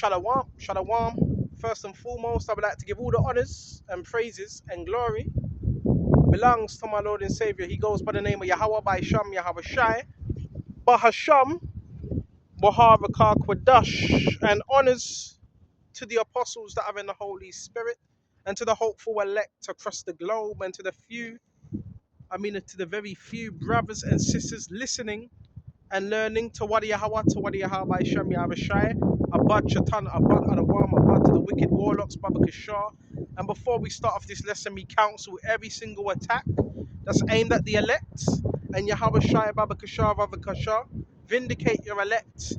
Shalom, shalom. First and foremost, I would like to give all the honors and praises and glory belongs to my Lord and Savior. He goes by the name of Yahweh by Sham Yahweh Shai, Bahasham, Baharakah Kwadash, and honors to the apostles that are in the Holy Spirit, and to the hopeful elect across the globe, and to the few, to the very few brothers and sisters listening and learning to Wadi Yahweh, to Wadi Yahweh by Shem Yahweh Shai, Abad Chatan, Abad Adawam, Abad to the wicked warlocks, Baba Kishar. And before we start off this lesson, we counsel every single attack that's aimed at the elect. And Yahweh Shai, Baba Kishar, Baba Kishar, vindicate your elect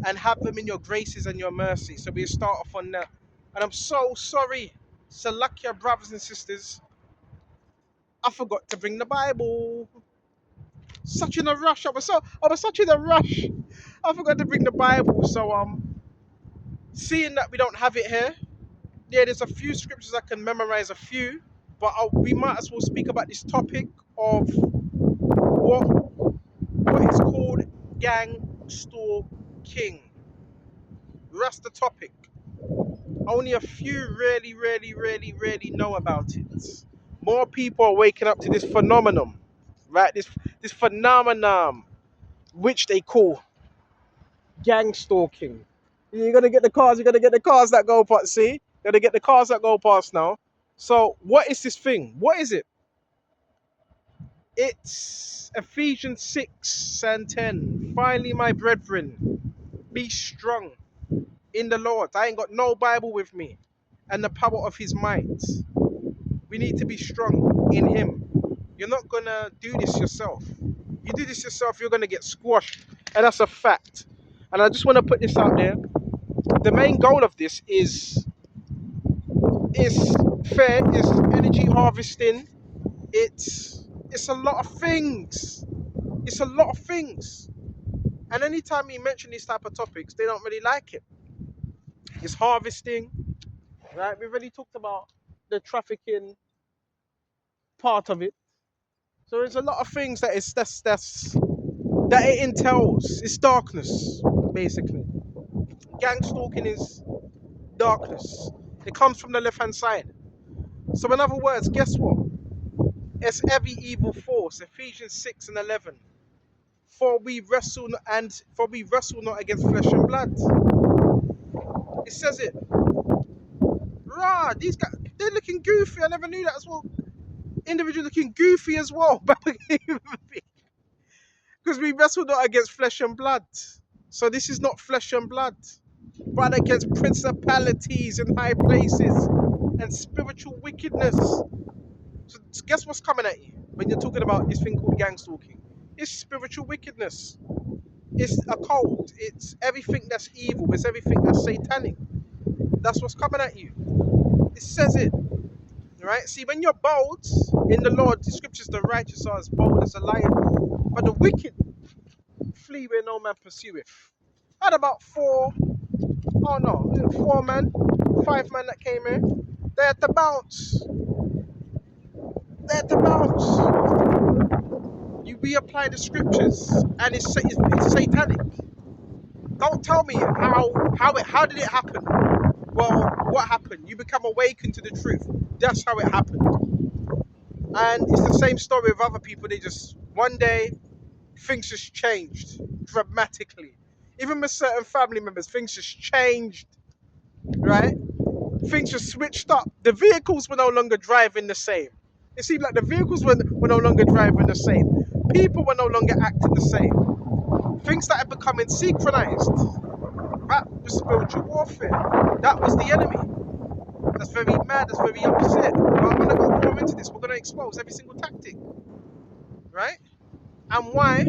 and have them in your graces and your mercy. So we start off on that. And I'm so sorry, Salakia brothers and sisters, I forgot to bring the Bible. Such in a rush. I was such in a rush. I forgot to bring the Bible. So seeing that we don't have it here, yeah, there's a few scriptures I can memorize a few, but we might as well speak about this topic of what is called gang stalking. That's the topic. Only a few really know about it. More people are waking up to this phenomenon, right? This phenomenon, which they call gang stalking. You're gonna get the cars. You're gonna get the cars that go past. See, you're gonna get the cars that go past now. So, what is this thing? What is it? It's Ephesians 6:10. Finally, my brethren, be strong in the Lord. I ain't got no Bible with me, and the power of His might. We need to be strong in Him. You're not gonna do this yourself. You do this yourself, you're gonna get squashed, and that's a fact. And I just want to put this out there. The main goal of this is fair, is energy harvesting. It's a lot of things. It's a lot of things. And anytime you mention these type of topics, they don't really like it. It's harvesting, right? We've already talked about the trafficking part of it. So there's a lot of things that it entails. It's darkness, basically. Gang stalking is darkness. It comes from the left hand side. So in other words, guess what? It's every evil force. Ephesians 6:11. For we wrestle not against flesh and blood. It says it. Rah, these guys, they're looking goofy. I never knew that as well. Individual looking goofy as well. Because we wrestle not against flesh and blood. So this is not flesh and blood, but against principalities in high places and spiritual wickedness. So guess what's coming at you when you're talking about this thing called gang stalking? It's spiritual wickedness. It's a cult. It's everything that's evil. It's everything that's satanic. That's what's coming at you. It says it. Right? See, when you're bold in the Lord, the scriptures, the righteous are as bold as a lion, but the wicked flee where no man pursueth. I had about 4 men, 5 men that came here. They had to bounce. They had to bounce. You reapply the scriptures, and it's satanic. Don't tell me how did it happen? Well, what happened? You become awakened to the truth. That's how it happened. And it's the same story with other people. They just one day things just changed dramatically. Even with certain family members, things just changed, right? Things just switched up. The vehicles were no longer driving the same. It seemed like the vehicles were no longer driving the same. People were no longer acting the same. Things that are becoming synchronized. That was spiritual warfare. That was the enemy. That's very mad. That's very upset. But I'm going to go more into this. We're going to expose every single tactic. Right? And why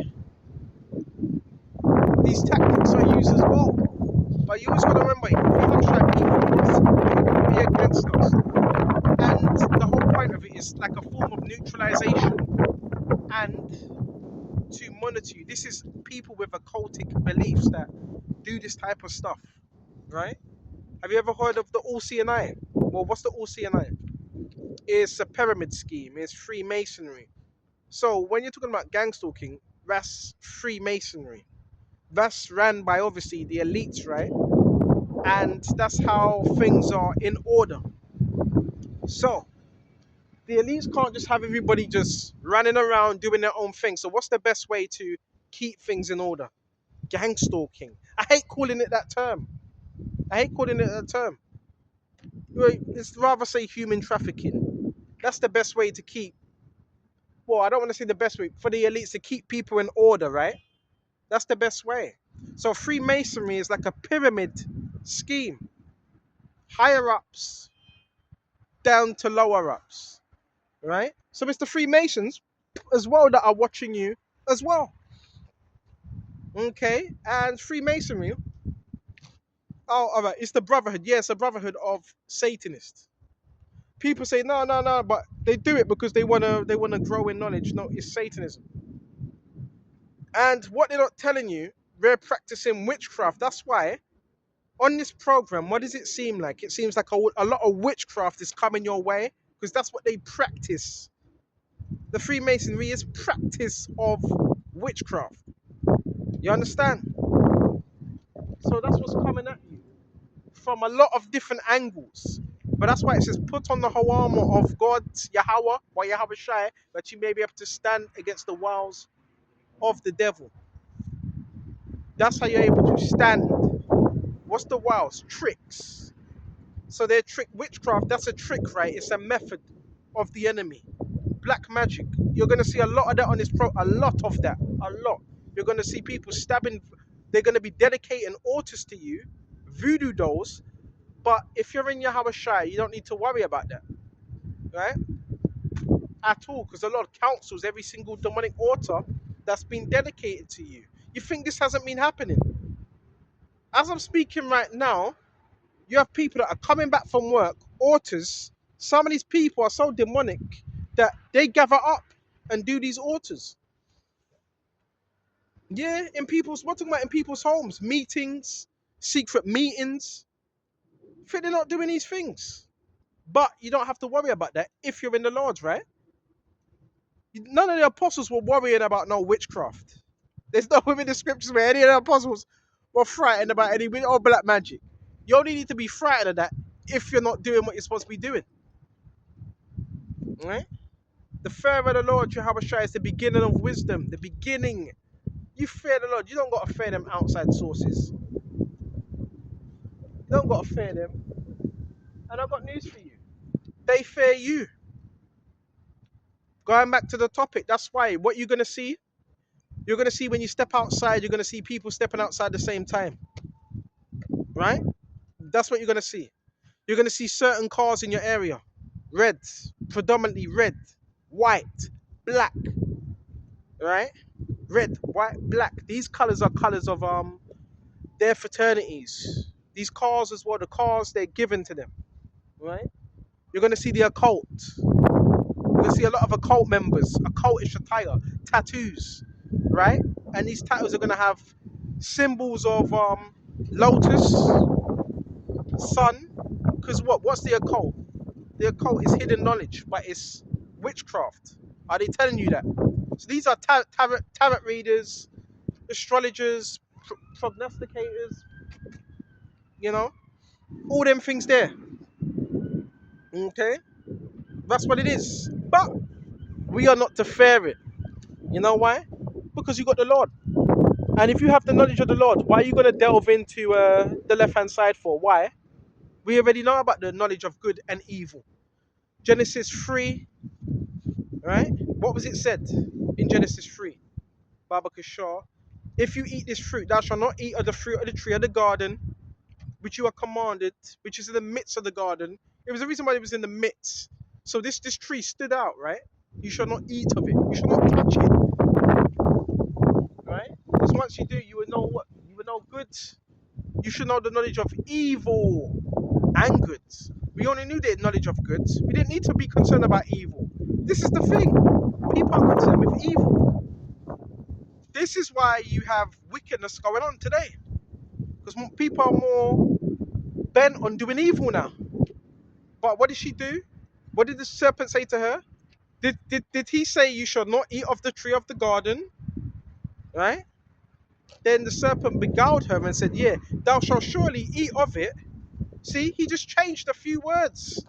these tactics are used as well. But you always got to remember, if you don't try people, be against us. And the whole point of it is like a form of neutralization and to monitor you. This is people with occultic beliefs that do this type of stuff, right? Have you ever heard of the All-Seeing Eye? Well, what's the All-Seeing Eye? It's a pyramid scheme. It's Freemasonry. So when you're talking about gang stalking, that's Freemasonry. That's ran by obviously the elites, right? And that's how things are in order. So the elites can't just have everybody just running around doing their own thing. So what's the best way to keep things in order? Gang stalking. I hate calling it that term. I hate calling it that term. It's rather say human trafficking. That's the best way to keep. Well, I don't want to say the best way for the elites to keep people in order, right? That's the best way. So Freemasonry is like a pyramid scheme, higher ups down to lower ups, right? So it's the Freemasons as well that are watching you as well. Okay, and Freemasonry. Oh, all right. It's the brotherhood. Yeah, it's a brotherhood of Satanists. People say no, no, no, but they do it because they wanna grow in knowledge. No, it's Satanism. And what they're not telling you, they're practicing witchcraft. That's why on this program, what does it seem like? It seems like a lot of witchcraft is coming your way because that's what they practice. The Freemasonry is practice of witchcraft. You understand? So that's what's coming at you from a lot of different angles. But that's why it says, put on the whole armor of God, Yahweh, or Yahweh Shai, that you may be able to stand against the wiles of the devil. That's how you're able to stand. What's the wiles? Tricks. So they're trick witchcraft. That's a trick, right? It's a method of the enemy. Black magic. You're gonna see a lot of that on this a lot of that. A lot. You're gonna see people stabbing. They're gonna be dedicating altars to you, voodoo dolls. But if you're in Yahweh Shai, you don't need to worry about that, right? At all, because a lot of councils, every single demonic altar that's been dedicated to you. You think this hasn't been happening? As I'm speaking right now, you have people that are coming back from work, altars. Some of these people are so demonic that they gather up and do these altars. Yeah, in people's, we're talking about in people's homes, meetings, secret meetings. I think they're not doing these things. But you don't have to worry about that if you're in the Lord's, right? None of the apostles were worrying about no witchcraft. There's no within the scriptures where any of the apostles were frightened about any or black magic. You only need to be frightened of that if you're not doing what you're supposed to be doing. Right? The fear of the Lord, Jehovah Shai, is the beginning of wisdom. The beginning. You fear the Lord. You don't got to fear them outside sources. You don't got to fear them. And I've got news for you. They fear you. Going back to the topic, that's why what you're going to see, you're going to see when you step outside, you're going to see people stepping outside at the same time. Right? That's what you're going to see. You're going to see certain cars in your area. Red, predominantly red, white, black. Right? Red, white, black. These colors are colors of their fraternities. These cars as well, the cars they're given to them. Right? You're going to see the occult. You're going to see a lot of occult members, occultish attire, tattoos. Right? And these tattoos are going to have symbols of lotus, sun. Because what's the occult? The occult is hidden knowledge, but it's witchcraft. Are they telling you that? So these are tarot readers, astrologers, prognosticators, you know, all them things there. Okay? That's what it is. But we are not to fear it. You know why? Because you got the Lord. And if you have the knowledge of the Lord, why are you going to delve into the left hand side for? Why? We already know about the knowledge of good and evil. Genesis 3, right? What was it said in Genesis 3? Baba Kishar. If you eat this fruit, thou shalt not eat of the fruit of the tree of the garden, which you are commanded, which is in the midst of the garden. It was the reason why it was in the midst. So this tree stood out, right? You shall not eat of it. You shall not touch it, right? Because once you do, you will know what? You will know good. You should know the knowledge of evil and good. We only knew the knowledge of good. We didn't need to be concerned about evil. This is the thing. People are concerned with evil. This is why you have wickedness going on today. Because people are more bent on doing evil now. But what did she do? What did the serpent say to her? Did he say you shall not eat of the tree of the garden? Right? Then the serpent beguiled her and said, yeah, thou shalt surely eat of it. See, he just changed a few words.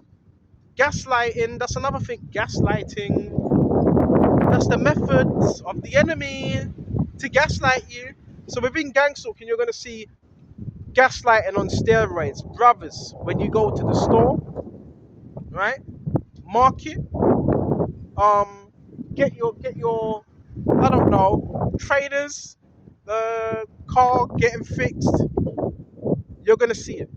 Gaslighting, that's another thing. Gaslighting, that's the methods of the enemy to gaslight you. So within gang stalking, you're going to see gaslighting on steroids. Brothers, when you go to the store, right? Market, um, get your, I don't know, traders, the car getting fixed. You're going to see it.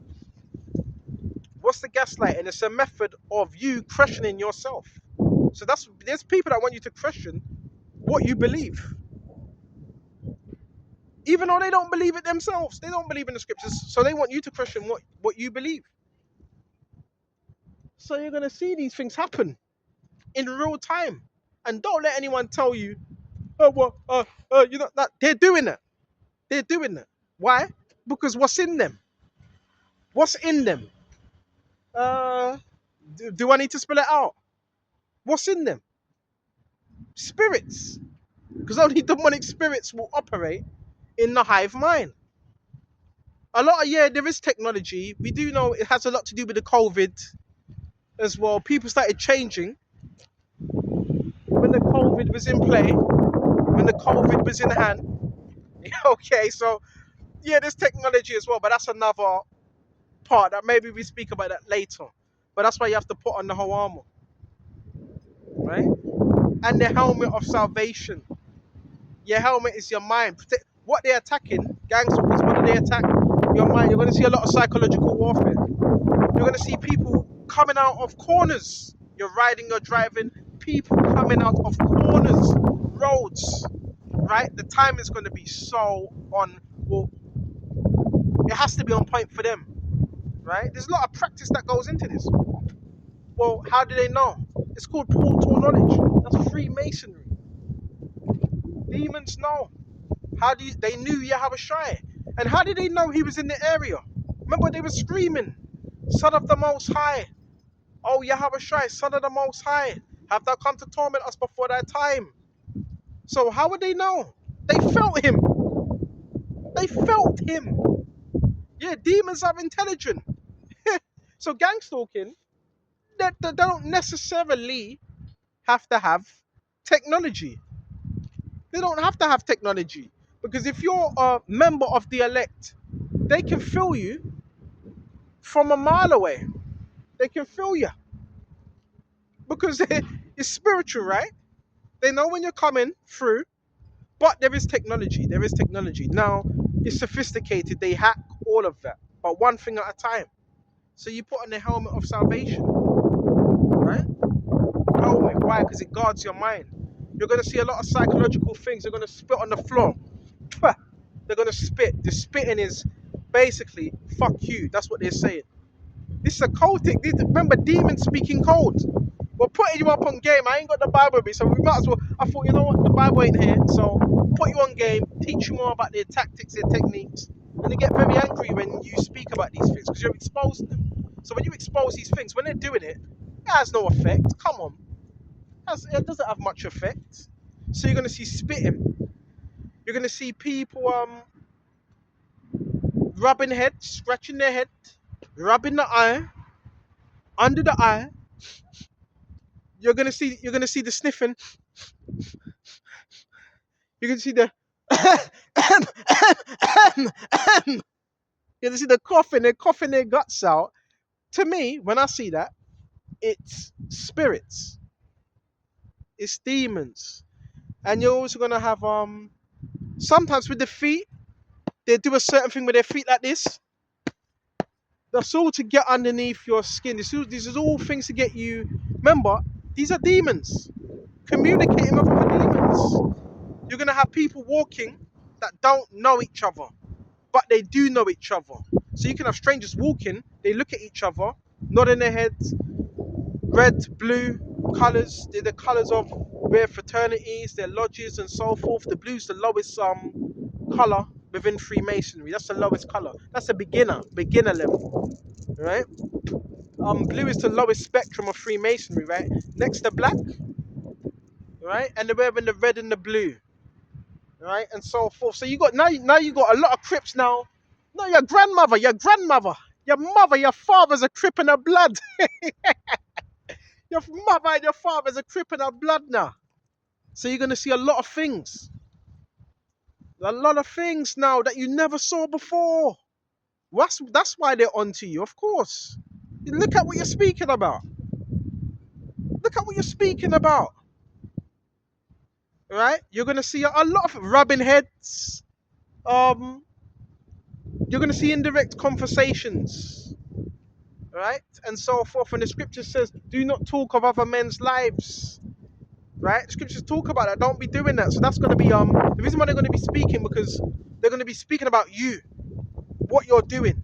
What's the gaslighting? It's a method of you questioning yourself. So there's people that want you to question what you believe, even though they don't believe it themselves. They don't believe in the scriptures, so they want you to question what you believe. So you're gonna see these things happen in real time, and don't let anyone tell you, oh well, you know that they're doing it. They're doing it. Why? Because what's in them? What's in them? Uh, do I need to spell it out? What's in them? Spirits, because only demonic spirits will operate in the hive mind. A lot of, yeah, there is technology. We do know it has a lot to do with the COVID as well. People started changing when the COVID was in play, when the COVID was in hand. Okay, so yeah, there's technology as well, but that's another part that maybe we speak about that later. But that's why you have to put on the whole armor, right? And the helmet of salvation. Your helmet is your mind. What they're attacking, gangsters, what do they attack? Your mind. You're going to see a lot of psychological warfare. You're going to see people coming out of corners. You're riding or driving, people coming out of corners, roads, right? The time is going to be so on, well, it has to be on point for them, right? There's a lot of practice that goes into this. Well, how do they know? It's called portal knowledge. That's Freemasonry. Demons know. They knew Yahushua. And how did they know he was in the area? Remember, they were screaming, Son of the Most High. Oh, Yahushua, Son of the Most High. Have thou come to torment us before thy time? So how would they know? They felt him. They felt him. Yeah, demons are intelligent. So gang stalking, they don't necessarily have to have technology. They don't have to have technology. Because if you're a member of the elect, they can feel you from a mile away. They can feel you. Because it's spiritual, right? They know when you're coming through, but there is technology. There is technology. Now, it's sophisticated. They hack all of that, but one thing at a time. So you put on the helmet of salvation, right? Helmet. Why? Because it guards your mind. You're going to see a lot of psychological things. They're going to spit on the floor. They're going to spit. The spitting is basically, fuck you. That's what they're saying. This is a cultic. Remember, demons speaking code. We're putting you up on game. I ain't got the Bible with me, so we might as well. I thought, you know what, the Bible ain't here, so put you on game, teach you more about their tactics, their techniques, and they get very angry when you speak about these things because you're exposing them. So when you expose these things, when they're doing it, it has no effect. Come on, it doesn't have much effect. So you're gonna see spitting. You're gonna see people rubbing head, scratching their head, rubbing the eye, under the eye. You're gonna see the sniffing. You're gonna see the you're gonna see the coughing. They're coughing their guts out. To me, when I see that, it's spirits, it's demons, and you're also gonna have sometimes with the feet, they do a certain thing with their feet like this. That's all to get underneath your skin. This is all things to get you. Remember, these are demons communicating with other demons. You're gonna have people walking that don't know each other, but they do know each other. So you can have strangers walking, they look at each other, nodding their heads, red, blue colours. They're the colours of their fraternities, their lodges, and so forth. The blue's the lowest colour within Freemasonry. That's the lowest colour. That's a beginner level, right? Blue is the lowest spectrum of Freemasonry, right? Next to black, right? And they're wearing the red and the blue. right, and so forth. So you got now you got a lot of Crips now. No, your mother, your father's a Crip in her blood. Your mother and your father's a Crip in her blood now. So you're gonna see a lot of things now that you never saw before. That's why they're onto you, of course. Look at what you're speaking about. Look at what you're speaking about. Right? You're gonna see a lot of rubbing heads. Um, you're gonna see indirect conversations, right? And so forth. And the scripture says, do not talk of other men's lives. Right? The scriptures talk about that. Don't be doing that. So that's gonna be the reason why they're gonna be speaking, because they're gonna be speaking about you, what you're doing,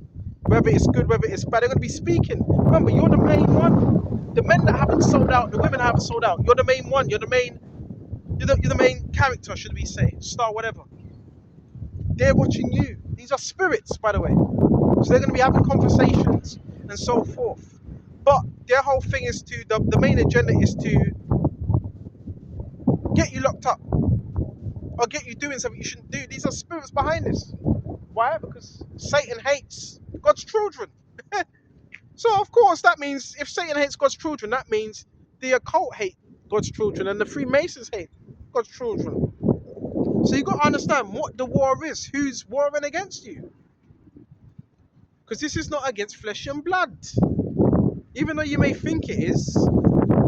whether it's good, whether it's bad. They're gonna be speaking. Remember, you're the main one. The men that haven't sold out, the women that haven't sold out. You're the main one. You're the main character, should we say, star, whatever. They're watching you. These are spirits, by the way. So they're going to be having conversations and so forth. But their whole thing is the main agenda is to get you locked up or get you doing something you shouldn't do. These are spirits behind this. Why? Because Satan hates God's children. So of course that means if Satan hates God's children, that means the occult hate God's children and the Freemasons hate God's children. So you got to understand what the war is. Who's warring against you? Because this is not against flesh and blood. Even though you may think it is,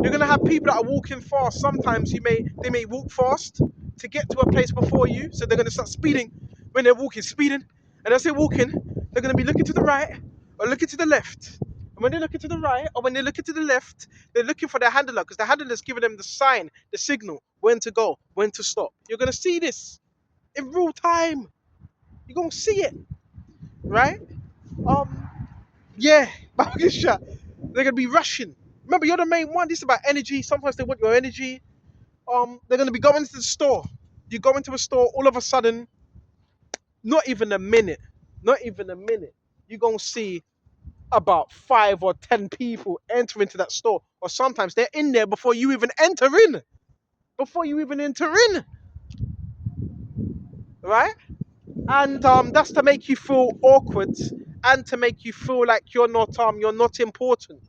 you're gonna have people that are walking fast. Sometimes they may walk fast to get to a place before you. So they're gonna start speeding when they're walking, speeding. And as they're walking, they're gonna be looking to the right or looking to the left. And when they're looking to the right or when they're looking to the left, they're looking for their handler, because the handler's giving them the sign, the signal, when to go, when to stop. You're gonna see this in real time. You're gonna see it, right? Yeah, Bakisha. They're gonna be rushing. Remember, you're the main one. This is about energy. Sometimes they want your energy. They're gonna be going to the store. You go into a store, all of a sudden, not even a minute, you're gonna see about 5 or 10 people enter into that store. Or sometimes they're in there before you even enter in. Right? And that's to make you feel awkward and to make you feel like you're not important.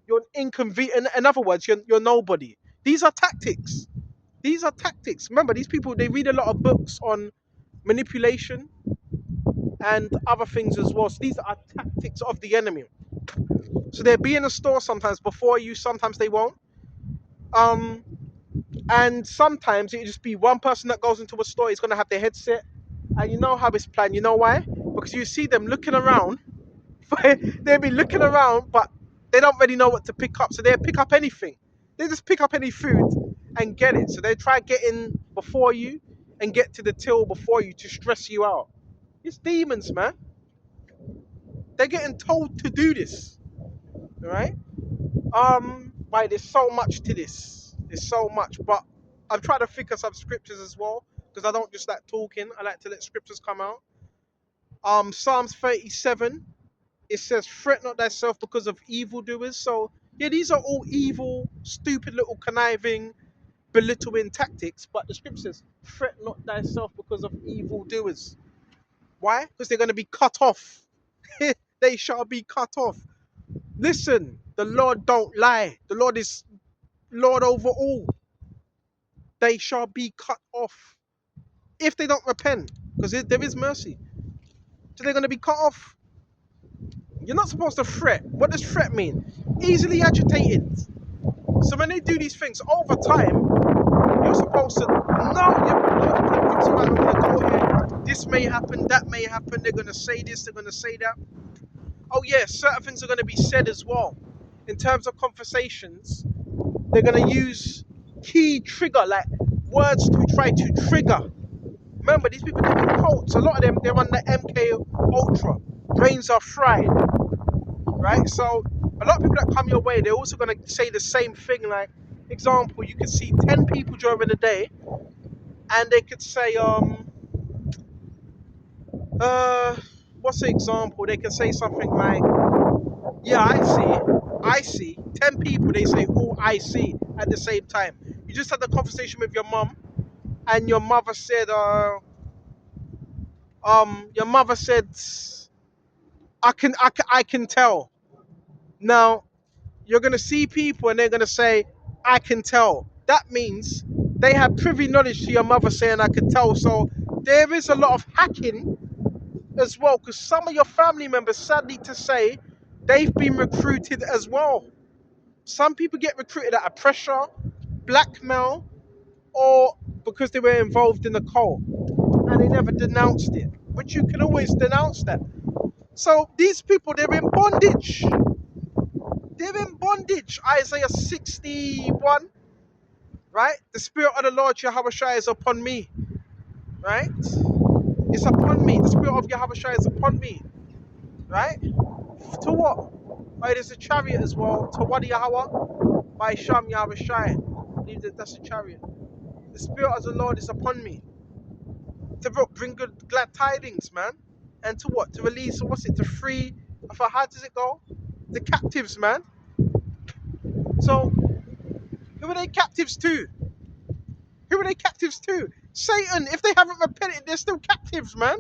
You're inconvenient. In other words, you're nobody. These are tactics. Remember, these people, they read a lot of books on manipulation and other things as well. So these are tactics of the enemy. So they'll be in a store sometimes before you, sometimes they won't. And sometimes it'll just be one person that goes into a store, is going to have their headset. And you know how it's planned. You know why? Because you see them looking around. They'll be looking around, but they don't really know what to pick up. So they'll pick up anything. They just pick up any food and get it. So they try getting before you and get to the till before you to stress you out. It's demons, man. They're getting told to do this. Right? Right, there's so much to this. There's so much, but I've tried to think of some scriptures as well, because I don't just like talking. I like to let scriptures come out. Psalms 37, it says, "Fret not thyself because of evildoers." So yeah, these are all evil, stupid little conniving, belittling tactics. But the scripture says, "Fret not thyself because of evildoers." Why? Because they're going to be cut off. They shall be cut off. Listen, the Lord don't lie. The Lord is Lord over all. They shall be cut off if they don't repent, because there is mercy. So they're going to be cut off. You're not supposed to fret. What does fret mean? Easily agitated. So when they do these things over time, you're supposed to know the tactics. Right, I'm going to go here. This may happen, that may happen. They're going to say this, they're going to say that. Oh yeah, certain things are going to be said as well. In terms of conversations, they're going to use key trigger, like words to try to trigger. Remember, these people, they're in cults. A lot of them, they're on the MK Ultra. Brains are fried, right? So a lot of people that come your way, they're also going to say the same thing. Like, example, you could see 10 people during the day, and they could say, what's the example? They can say something like, yeah, I see 10 people, they say, oh, I see, at the same time. You just had a conversation with your mum, and your mother said, Your mother said, I can tell. Now you're gonna see people and they're gonna say, I can tell. That means they have privy knowledge to your mother saying I can tell. So there is a lot of hacking as well, because some of your family members, sadly to say, they've been recruited as well. Some people get recruited out of pressure, blackmail, or because they were involved in the cult and they never denounced it. But you can always denounce that. So these people, they're in bondage. They're in bondage. Isaiah 61, right? The Spirit of the Lord Yahushua is upon me, right? It's upon me. The Spirit of Yahushua is upon me, right? To what? Oh, there's a chariot as well. To what Yahweh? By Sham Yahushua. I believe that's a chariot. The Spirit of the Lord is upon me. To bring good, glad tidings, man. And to what? To release, what's it? To free, how does it go? The captives, man. So, who are they captives to? Who are they captives to? Satan. If they haven't repented, they're still captives, man.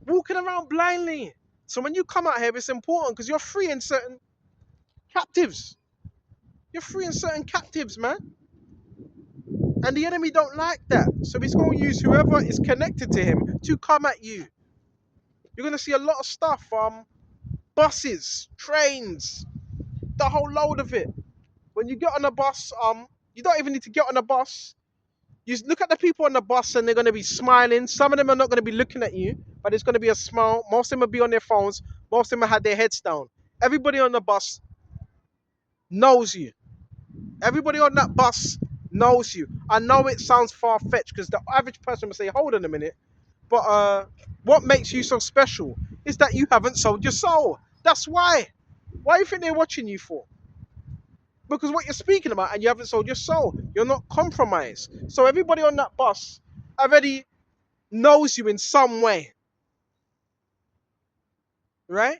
Walking around blindly. So when you come out here, it's important because you're freeing certain captives. You're freeing certain captives, man. And the enemy don't like that. So he's going to use whoever is connected to him to come at you. You're going to see a lot of stuff from buses, trains, the whole load of it. When you get on a bus, you don't even need to get on a bus. You look at the people on the bus and they're going to be smiling. Some of them are not going to be looking at you, but it's going to be a smile. Most of them will be on their phones. Most of them will have their heads down. Everybody on the bus knows you. Everybody on that bus knows you. I know it sounds far-fetched because the average person will say, hold on a minute. But what makes you so special is that you haven't sold your soul. That's why. Why do you think they're watching you for? Because what you're speaking about and you haven't sold your soul. You're not compromised. So everybody on that bus already knows you in some way. Right?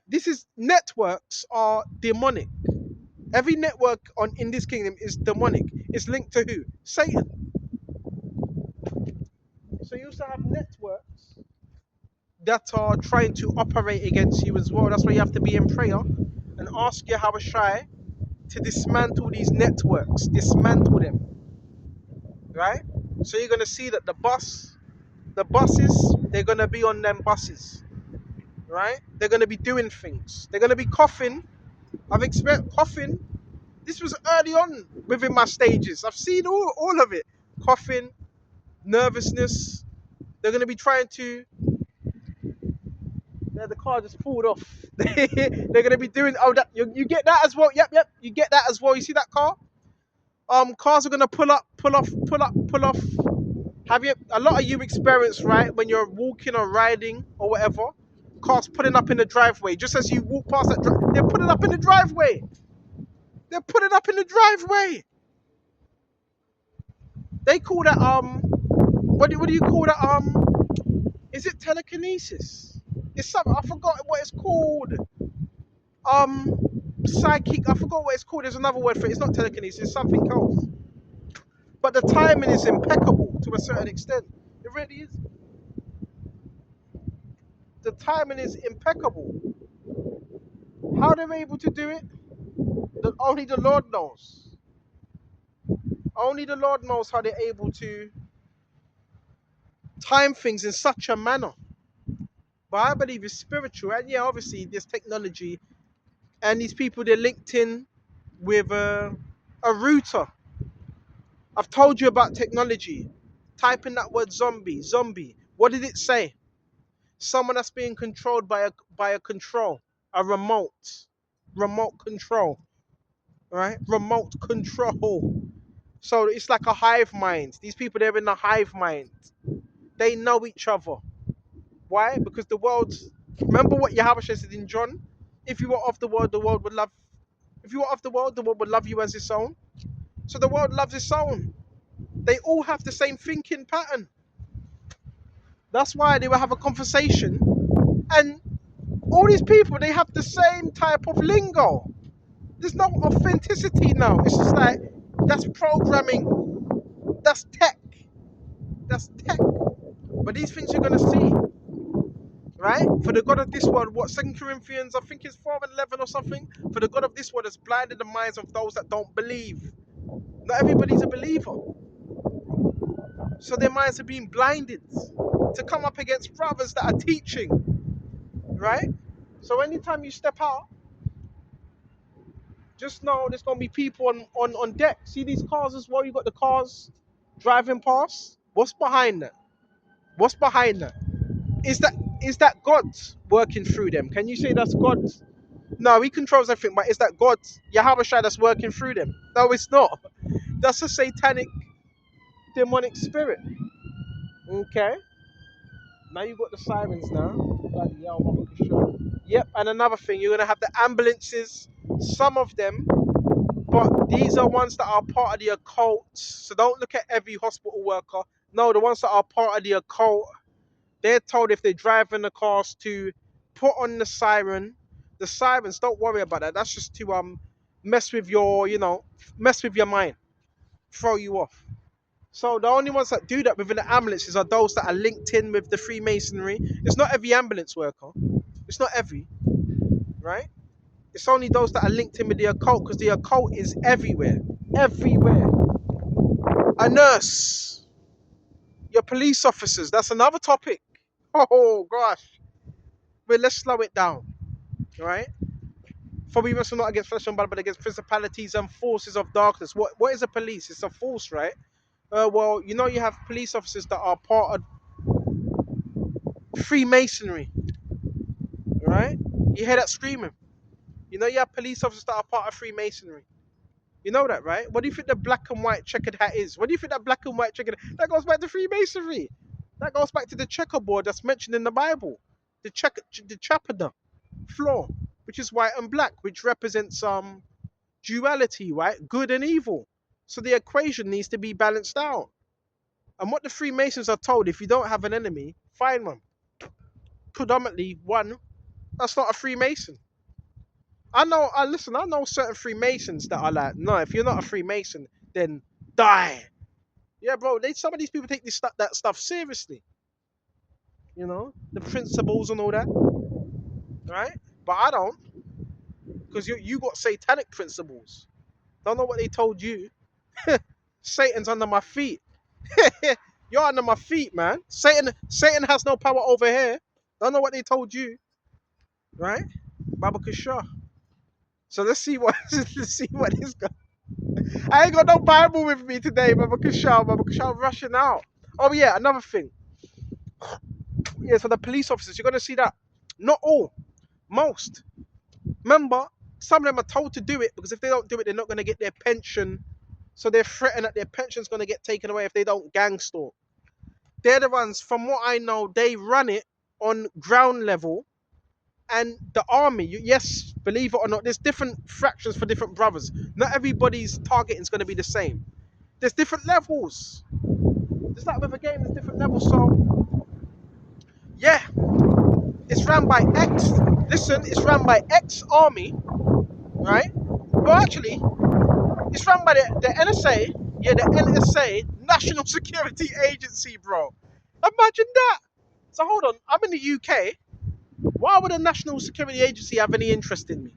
Networks are demonic. Every network in this kingdom is demonic. It's linked to who? Satan. So you also have networks that are trying to operate against you as well. That's why you have to be in prayer and ask Yahweh to dismantle these networks, dismantle them, right? So you're gonna see that the buses, they're gonna be on them buses, right? They're gonna be doing things. They're gonna be coughing. I've experienced coughing. This was early on within my stages. I've seen all of it. Coughing, nervousness. They're gonna be trying to. Yeah, the car just pulled off. They're gonna be doing. Oh, that you get that as well. Yep. You get that as well. You see that car? Cars are gonna pull up, pull off, pull up, pull off. Have you? A lot of you experience, right, when you're walking or riding or whatever, cars pulling up in the driveway. Just as you walk past that, they're pulling up in the driveway. They're pulling up in the driveway. They call that What do you call that Is it telekinesis? It's something I forgot what it's called. Um, Psychic. I forgot what it's called. There's another word for it. It's not telekinesis. It's something else. But the timing is impeccable to a certain extent. It really is. The timing is impeccable. How they're able to do it, only the Lord knows. Only the Lord knows how they're able to time things in such a manner. But I believe it's spiritual. And yeah, obviously there's technology. And these people, they're linked in with a router. I've told you about technology. Type in that word zombie. Zombie. What did it say? Someone that's being controlled by a control. A remote. Remote control. Right? Remote control. So it's like a hive mind. These people, they're in a hive mind. They know each other. Why? Because the world. Remember what Yahweh said in John? If you were of the world would love. If you were of the world would love you as its own. So the world loves its own. They all have the same thinking pattern. That's why they will have a conversation. And all these people, they have the same type of lingo. There's no authenticity now. It's just like, that's programming. That's tech. That's tech. But these things you're going to see. right? For the God of this world, what, 2 Corinthians, I think it's 4:11 or something. For the God of this world has blinded the minds of those that don't believe. Not everybody's a believer, so their minds are being blinded to come up against brothers that are teaching, right? So anytime you step out, just know there's gonna be people on deck. See these cars as well. You got the cars driving past. What's behind that? What's behind that? Is that is that God working through them? Can you say that's God? No, He controls everything, but is that God, Yahweh Shai, that's working through them? No, it's not. That's a satanic, demonic spirit. Okay. Now you got the sirens now. Bloody hell, motherfucker, shit. Yep, and another thing, you're gonna have the ambulances. Some of them, but these are ones that are part of the occult. So don't look at every hospital worker. No, the ones that are part of the occult, they're told if they drive in the cars to put on the siren. The sirens, don't worry about that. That's just to mess with your, mess with your mind, throw you off. So the only ones that do that within the ambulances are those that are linked in with the Freemasonry. It's not every ambulance worker. It's not every, right? It's only those that are linked in with the occult, because the occult is everywhere. Everywhere. A nurse, your police officers, that's another topic. Oh gosh. But let's slow it down, right? For we wrestle not against flesh and blood, but against principalities and forces of darkness. What is a police? It's a force, right? Well, you have police officers that are part of Freemasonry, right? You hear that screaming. You have police officers that are part of Freemasonry. You know that, right? What do you think the black and white checkered hat is? What do you think that black and white checkered hat? That goes back to Freemasonry. That goes back to the checkerboard that's mentioned in the Bible. The chapter floor, which is white and black, which represents duality, right? Good and evil. So the equation needs to be balanced out. And what the Freemasons are told, if you don't have an enemy, find one. Predominantly one that's not a Freemason. I know certain Freemasons that are like, no, if you're not a Freemason, then die. Yeah, bro, some of these people take that stuff seriously. The principles and all that, right? But I don't, because you got satanic principles. Don't know what they told you. Satan's under my feet. You're under my feet, man. Satan has no power over here. Don't know what they told you, right? Baba Kishah. So let's see what let's see what is going. I ain't got no Bible with me today, Baba Kishah. Baba Kishah rushing out. Oh yeah, another thing. Yeah, so the police officers, you're gonna see that. Not all, most. Remember, some of them are told to do it because if they don't do it, they're not gonna get their pension. So they're threatened that their pension's gonna get taken away if they don't gang stalk. They're the ones, from what I know, they run it on ground level. And the army, yes, believe it or not, there's different fractions for different brothers. Not everybody's targeting is going to be the same. There's different levels. Just like with a game, there's different levels. So, yeah, it's run by X. Listen, it's run by X army, right? Well, actually, it's run by the NSA. Yeah, the NSA, National Security Agency, bro. Imagine that. So hold on, I'm in the UK. Why would a National Security Agency have any interest in me?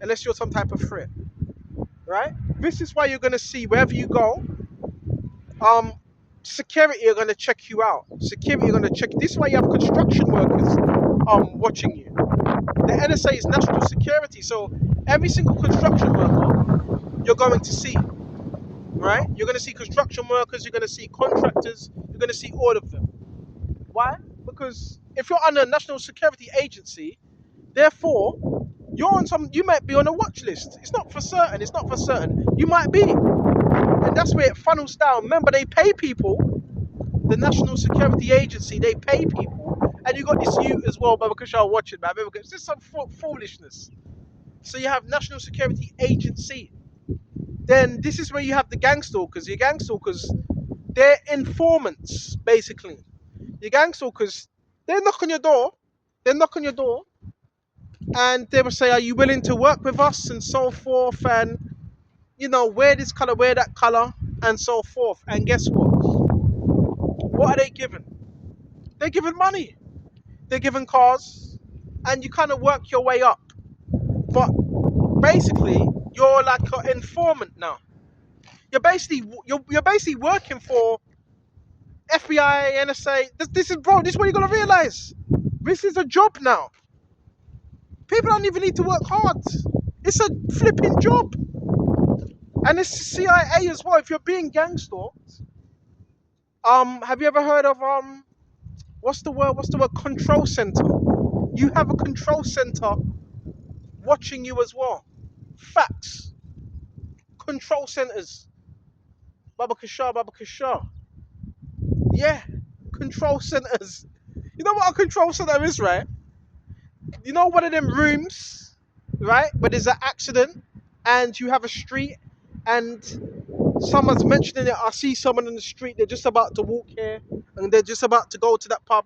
Unless you're some type of threat, right? This is why you're going to see wherever you go, security are going to check you out. Security are going to check. This is why you have construction workers watching you. The NSA is national security, so every single construction worker you're going to see, right? You're going to see construction workers, you're going to see contractors, you're going to see all of them. Why? Because if you're under a national security agency, therefore, you might be on a watch list. It's not for certain. It's not for certain. You might be. And that's where it funnels down. Remember, they pay people. The National Security Agency, they pay people. And you got this you as well, because you're watching, man. It's just some foolishness. So you have National Security Agency. Then this is where you have the gang stalkers. Your gang stalkers, they're informants, basically. Your gang stalkers, they knock on your door. They knock on your door. And they will say, are you willing to work with us? And so forth. And, wear this color, wear that color. And so forth. And guess what? What are they given? They're given money. they're given cars, and you kind of work your way up. But basically, you're like an informant now. You're basically working for FBI, NSA. This is bro. This is what you gotta realize. This is a job now. People don't even need to work hard. It's a flipping job, and it's CIA as well. If you're being gangster, have you ever heard of what's the word? What's the word? Control center. You have a control center watching you as well. Facts. Control centers. Baba Kasha, Baba Kasha. Yeah, control centers. You know what a control center is, right? You know one of them rooms, right? Where there's an accident and you have a street and someone's mentioning it. I see someone in the street, they're just about to walk here and they're just about to go to that pub.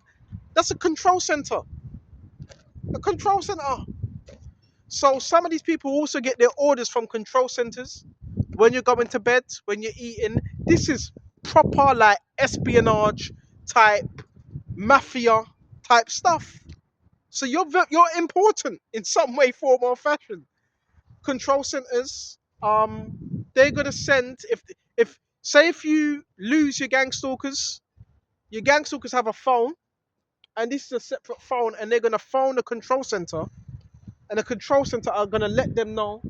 That's a control center. A control center. So some of these people also get their orders from control centers. When you're going to bed, when you're eating, this is proper like espionage type, mafia type stuff. So you're important in some way, form, or fashion. Control centers, they're gonna send if say if you lose your gang stalkers have a phone, and this is a separate phone, and they're gonna phone the control center, and the control center are gonna let them know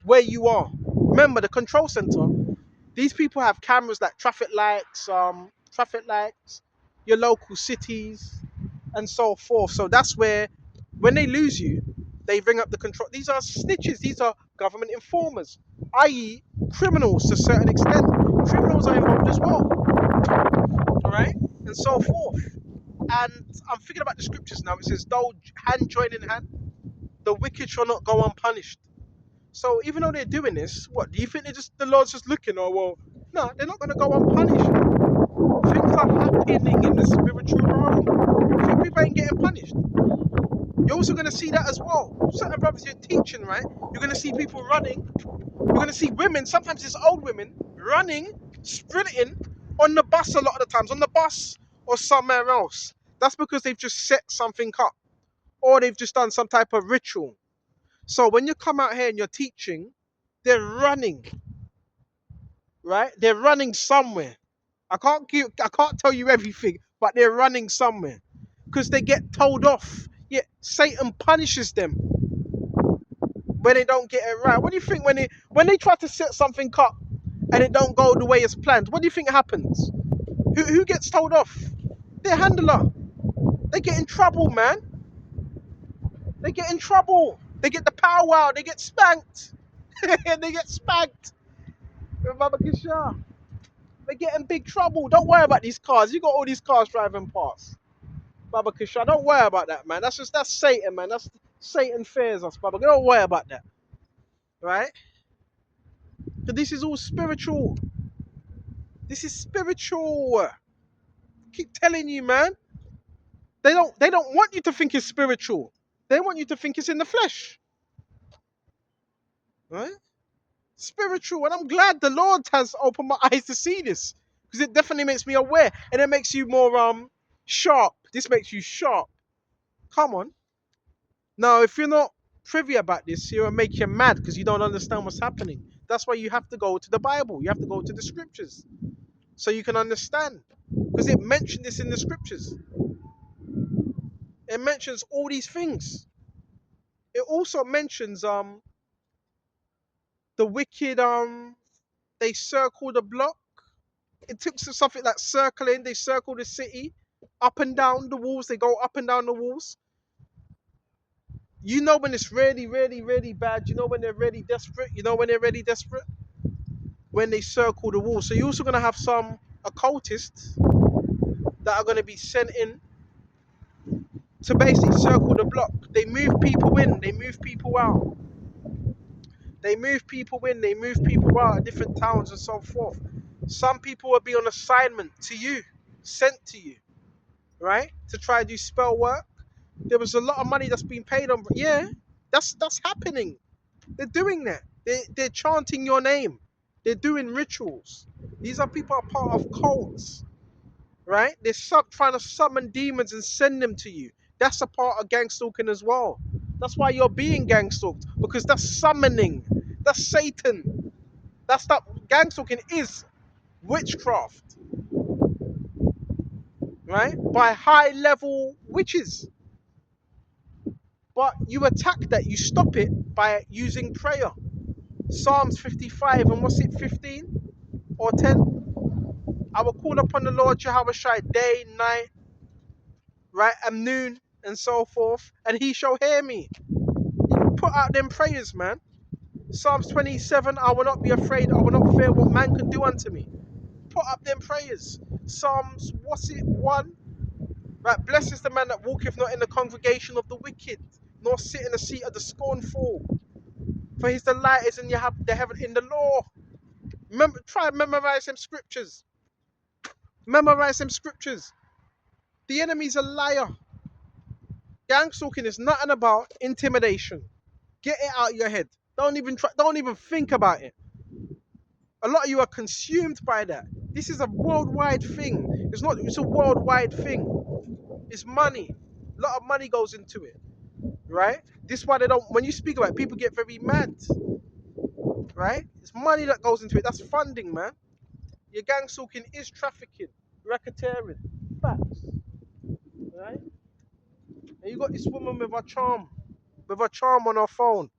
where you are. Remember, the control center, these people have cameras like traffic lights, your local cities, and so forth. So that's where, when they lose you, they ring up the control. These are snitches. These are government informers, i.e., criminals to a certain extent. Criminals are involved as well, all right, and so forth. And I'm thinking about the scriptures now. It says, "Though hand join in hand, the wicked shall not go unpunished." So even though they're doing this, what do you think? The Lord's just looking? Oh well, no, they're not going to go unpunished. Things are happening in the spiritual realm. You think people ain't getting punished? You're also going to see that as well. Certain brothers you're teaching, right? You're going to see people running. You're going to see women, sometimes it's old women, running, sprinting on the bus a lot of the times, on the bus or somewhere else. That's because they've just set something up or they've just done some type of ritual. So when you come out here and you're teaching, they're running, right? They're running somewhere. I can't tell you everything, but they're running somewhere because they get told off. Yet Satan punishes them when they don't get it right. What do you think when they try to set something up and it don't go the way it's planned? What do you think happens? Who gets told off? Their handler. They get in trouble, man. They get in trouble. They get the powwow. They get spanked. They get spanked. Baba Kisha. They get in big trouble. Don't worry about these cars. You got all these cars driving past. Baba Kisha. Don't worry about that, man. That's Satan, man. That's Satan fears us, Baba. Don't worry about that. Right? But this is all spiritual. This is spiritual. Keep telling you, man. They don't want you to think it's spiritual. They want you to think it's in the flesh. Right? Spiritual. And I'm glad the Lord has opened my eyes to see this. Because it definitely makes me aware. And it makes you more sharp. This makes you sharp. Come on. Now, if you're not privy about this, it'll make you mad because you don't understand what's happening. That's why you have to go to the Bible. You have to go to the scriptures. So you can understand. Because it mentioned this in the scriptures. It mentions all these things. It also mentions the wicked they circle the block. It took something like circling. They circle the city up and down the walls. They go up and down the walls. You know when it's really, really, really bad. You know when they're really desperate. You know when they're really desperate. When they circle the wall. So you're also gonna have some occultists that are gonna be sent in to basically circle the block. They move people in. They move people out. They move people in, they move people out of different towns and so forth. Some people will be on assignment to you, sent to you, right? To try to do spell work. There was a lot of money that's been paid on. Yeah, that's happening. They're doing that. They're chanting your name. They're doing rituals. These are people who are part of cults, right? They're trying to summon demons and send them to you. That's a part of gang stalking as well. That's why you're being gang stalked, because that's summoning. That's Satan. That's that gang stalking is witchcraft, right? By high level witches. But you attack that, you stop it by using prayer. Psalms 55 and what's it, 15 or 10? I will call upon the Lord Jehovah Shai day, night, right, and noon, and so forth, and he shall hear me. Put out them prayers, man. Psalms 27, I will not be afraid, I will not fear what man can do unto me. Put up them prayers. Psalms, what's it, 1? Right, blessed is the man that walketh not in the congregation of the wicked, nor sit in the seat of the scornful. For his delight is in the heaven in the law. Remember, try and memorize them scriptures. Memorize them scriptures. The enemy's a liar. Gang stalking is nothing about intimidation. Get it out of your head. Don't even try. Don't even think about it. A lot of you are consumed by that. This is a worldwide thing. It's not. It's a worldwide thing. It's money. A lot of money goes into it, right? This is why they don't. When you speak about it, people get very mad, right? It's money that goes into it. That's funding, man. Your gang stalking is trafficking, racketeering, facts, right? And you got this woman with a charm on her phone.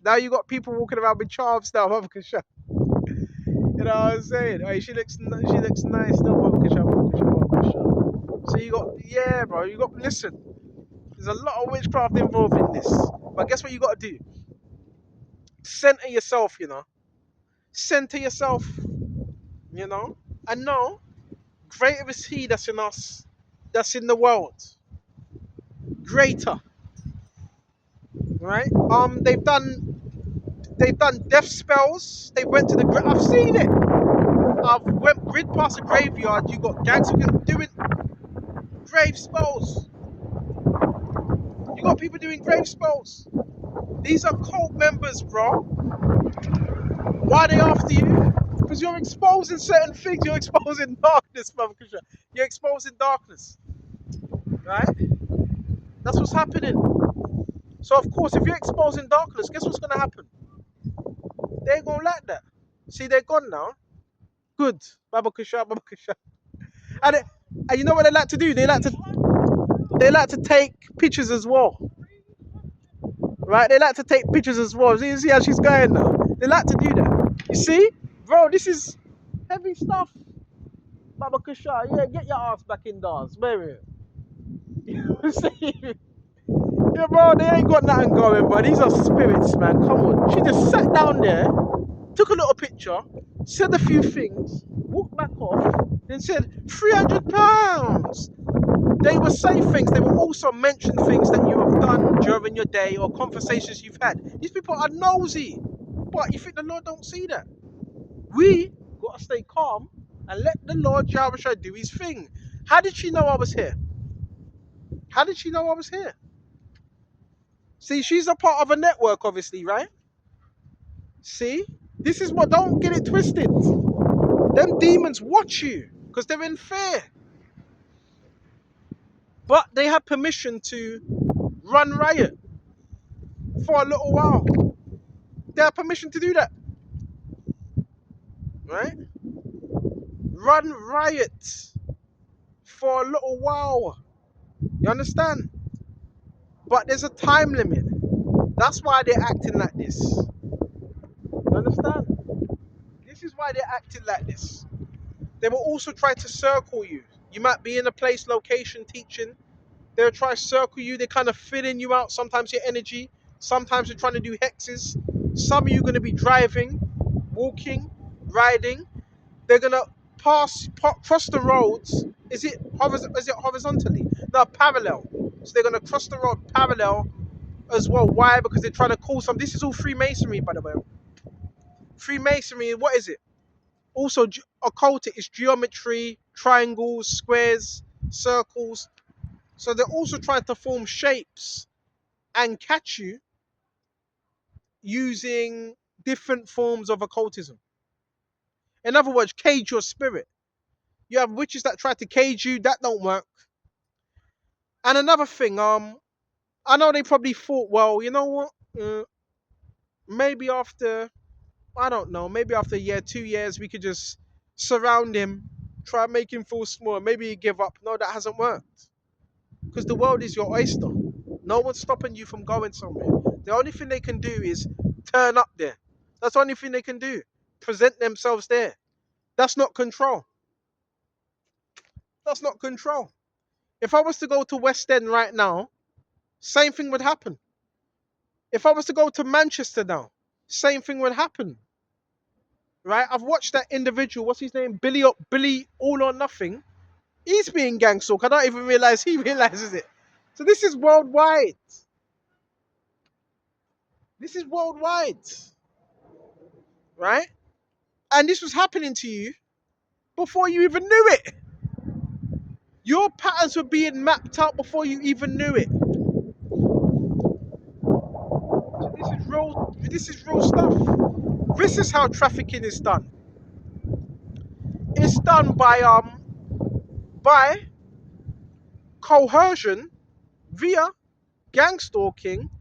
Now you got people walking around with charms now, Mother Kasha. You know what I'm saying? Hey, she looks nice still, Mother Kasha, Mother Kasha, Mother Kasha. So you got, yeah, bro, you got, listen, there's a lot of witchcraft involved in this. But guess what you got to do? Center yourself, you know. Center yourself, you know. And know, greater is he that's in us, that's in the world. Greater, right? They've done death spells. They went to the I've seen it. I've went rid past the graveyard. You got gangs who can doing grave spells. You got people doing grave spells. These are cult members, bro. Why are they after you? Because you're exposing certain things. You're exposing darkness, Mother Krisha. You're exposing darkness, right? That's what's happening. So of course, if you're exposing darkness, guess what's gonna happen? They ain't gonna like that. See, they're gone now. Good, Baba Kusha, Baba Kusha. And, and you know what they like to do? They like to take pictures as well, right? They like to take pictures as well. So you see how she's going now? They like to do that. You see, bro, this is heavy stuff. Baba Kusha, yeah, get your ass back indoors, baby. You know what I'm saying? Yeah, bro, they ain't got nothing going, bro. These are spirits, man. Come on. She just sat down there, took a little picture, said a few things, walked back off, then said £300. They will say things. They will also mention things that you have done during your day or conversations you've had. These people are nosy, but you think the Lord don't see that? We got to stay calm and let the Lord Jehovah do his thing. How did she know I was here? How did she know I was here? See, she's a part of a network, obviously, right? See, this is what, don't get it twisted. Them demons watch you because they're in fear. But they have permission to run riot for a little while. They have permission to do that, right? Run riot for a little while. You understand? But there's a time limit. That's why they're acting like this. You understand? This is why they're acting like this. They will also try to circle you. You might be in a place, location, teaching. They'll try to circle you. They're kind of filling you out. Sometimes your energy. Sometimes they're trying to do hexes. Some of you are going to be driving, walking, riding. They're going to cross the roads. Is it horizontally? No, parallel. So they're going to cross the road parallel as well. Why? Because they're trying to call some. This is all Freemasonry, by the way. Freemasonry, what is it? Also, occultic is geometry, triangles, squares, circles. So they're also trying to form shapes and catch you using different forms of occultism. In other words, cage your spirit. You have witches that try to cage you, that don't work. And another thing, I know they probably thought, well, you know what? Uh, maybe after, I don't know, maybe after a year, 2 years, we could just surround him, try and make him feel small. Maybe he give up. No, that hasn't worked. Because the world is your oyster. No one's stopping you from going somewhere. The only thing they can do is turn up there. That's the only thing they can do. Present themselves there. That's not control. That's not control. If I was to go to West End right now, same thing would happen. If I was to go to Manchester now, same thing would happen. Right? I've watched that individual, what's his name? Billy All or Nothing. He's being gang stalked. I don't even realize he realizes it. So this is worldwide. This is worldwide. Right? And this was happening to you before you even knew it. Your patterns were being mapped out before you even knew it. So this is real stuff. This is how trafficking is done. It's done by coercion via gang stalking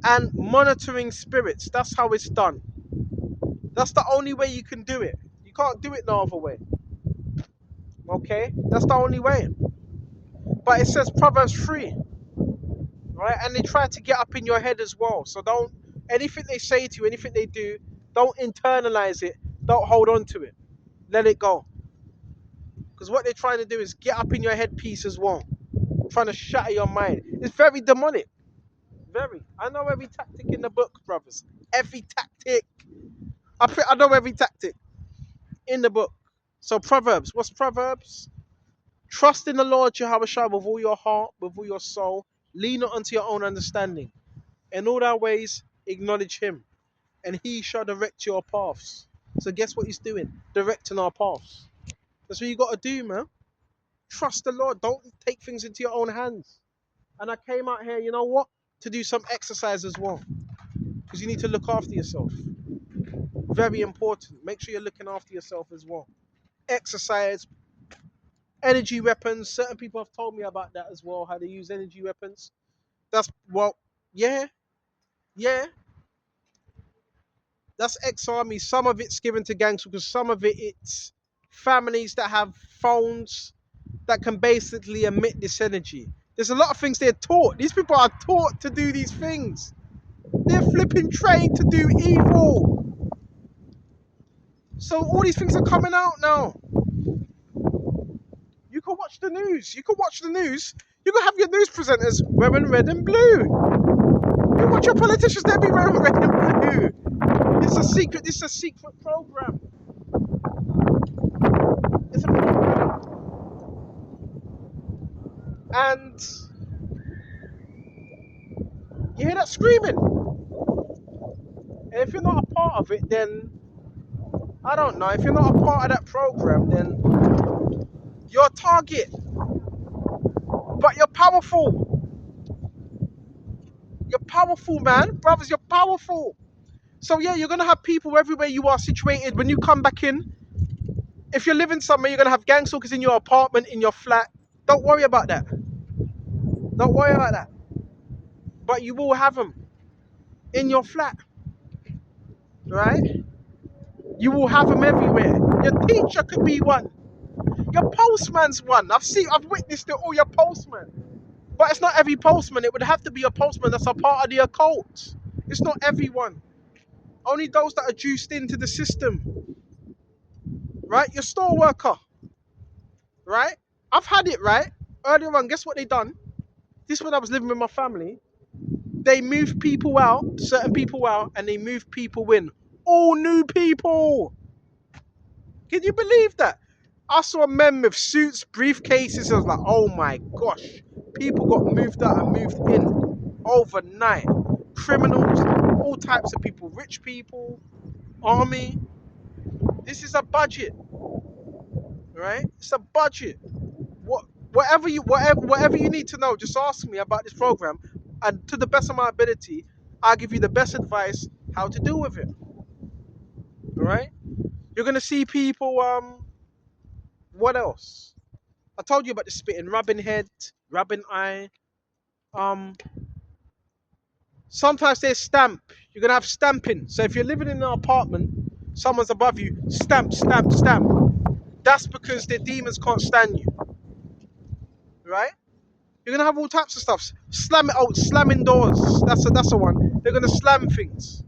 and monitoring spirits. That's how it's done. That's the only way you can do it. You can't do it no other way. Okay? That's the only way. But it says Proverbs 3, right? And they try to get up in your head as well. So don't, anything they say to you, anything they do, don't internalize it. Don't hold on to it. Let it go. Because what they're trying to do is get up in your head piece as well. Trying to shatter your mind. It's very demonic. Very. I know every tactic in the book, brothers. Every tactic. I know every tactic in the book. So Proverbs. What's Proverbs? Trust in the Lord Jehovah Shai with all your heart, with all your soul. Lean not unto your own understanding. In all thy ways, acknowledge him, and he shall direct your paths. So guess what he's doing? Directing our paths. That's what you got to do, man. Trust the Lord. Don't take things into your own hands. And I came out here, you know what? To do some exercise as well. Because you need to look after yourself. Very important. Make sure you're looking after yourself as well. Exercise, energy weapons. Certain people have told me about that as well, how they use energy weapons. That's, well, yeah, yeah. That's ex-army. Some of it's given to gangsters because some of it's families that have phones that can basically emit this energy. There's a lot of things they're taught. These people are taught to do these things. They're flipping trained to do evil. So all these things are coming out now. You can watch the news. You can watch the news. You can have your news presenters wearing red and blue. You watch your politicians, they'll be wearing red and blue. It's a secret. This is a secret program. It's a program. And you hear that screaming. And if you're not a part of it, then I don't know. If you're not a part of that program, then you're a target. But you're powerful. You're powerful, man. Brothers, you're powerful. So yeah, you're gonna have people everywhere you are situated. When you come back in, if you're living somewhere, you're gonna have gang stalkers in your apartment, in your flat. Don't worry about that. Don't worry about that. But you will have them in your flat, right? You will have them everywhere. Your teacher could be one. Your postman's one. I've witnessed it all. Your postman. But it's not every postman. It would have to be a postman that's a part of the occult. It's not everyone. Only those that are juiced into the system. Right? Your store worker. Right? I've had it, right? Earlier on, guess what they done? This when I was living with my family. They moved people out, certain people out, and they moved people in. All new people. Can you believe that? I saw men with suits, briefcases. I was like, oh my gosh. People got moved out and moved in overnight. Criminals, all types of people. Rich people, army. This is a budget, right? It's a budget. Whatever you need to know, just ask me about this program. And to the best of my ability, I'll give you the best advice how to deal with it. All right? You're going to see people, what else? I told you about the spitting, rubbing head, rubbing eye. Um, Sometimes they stamp. You're gonna have stamping. So if you're living in an apartment, someone's above you, stamp, stamp, stamp. That's because the demons can't stand you, right? You're gonna have all types of stuff. Slam it out, slamming doors. That's a one. They're gonna slam things.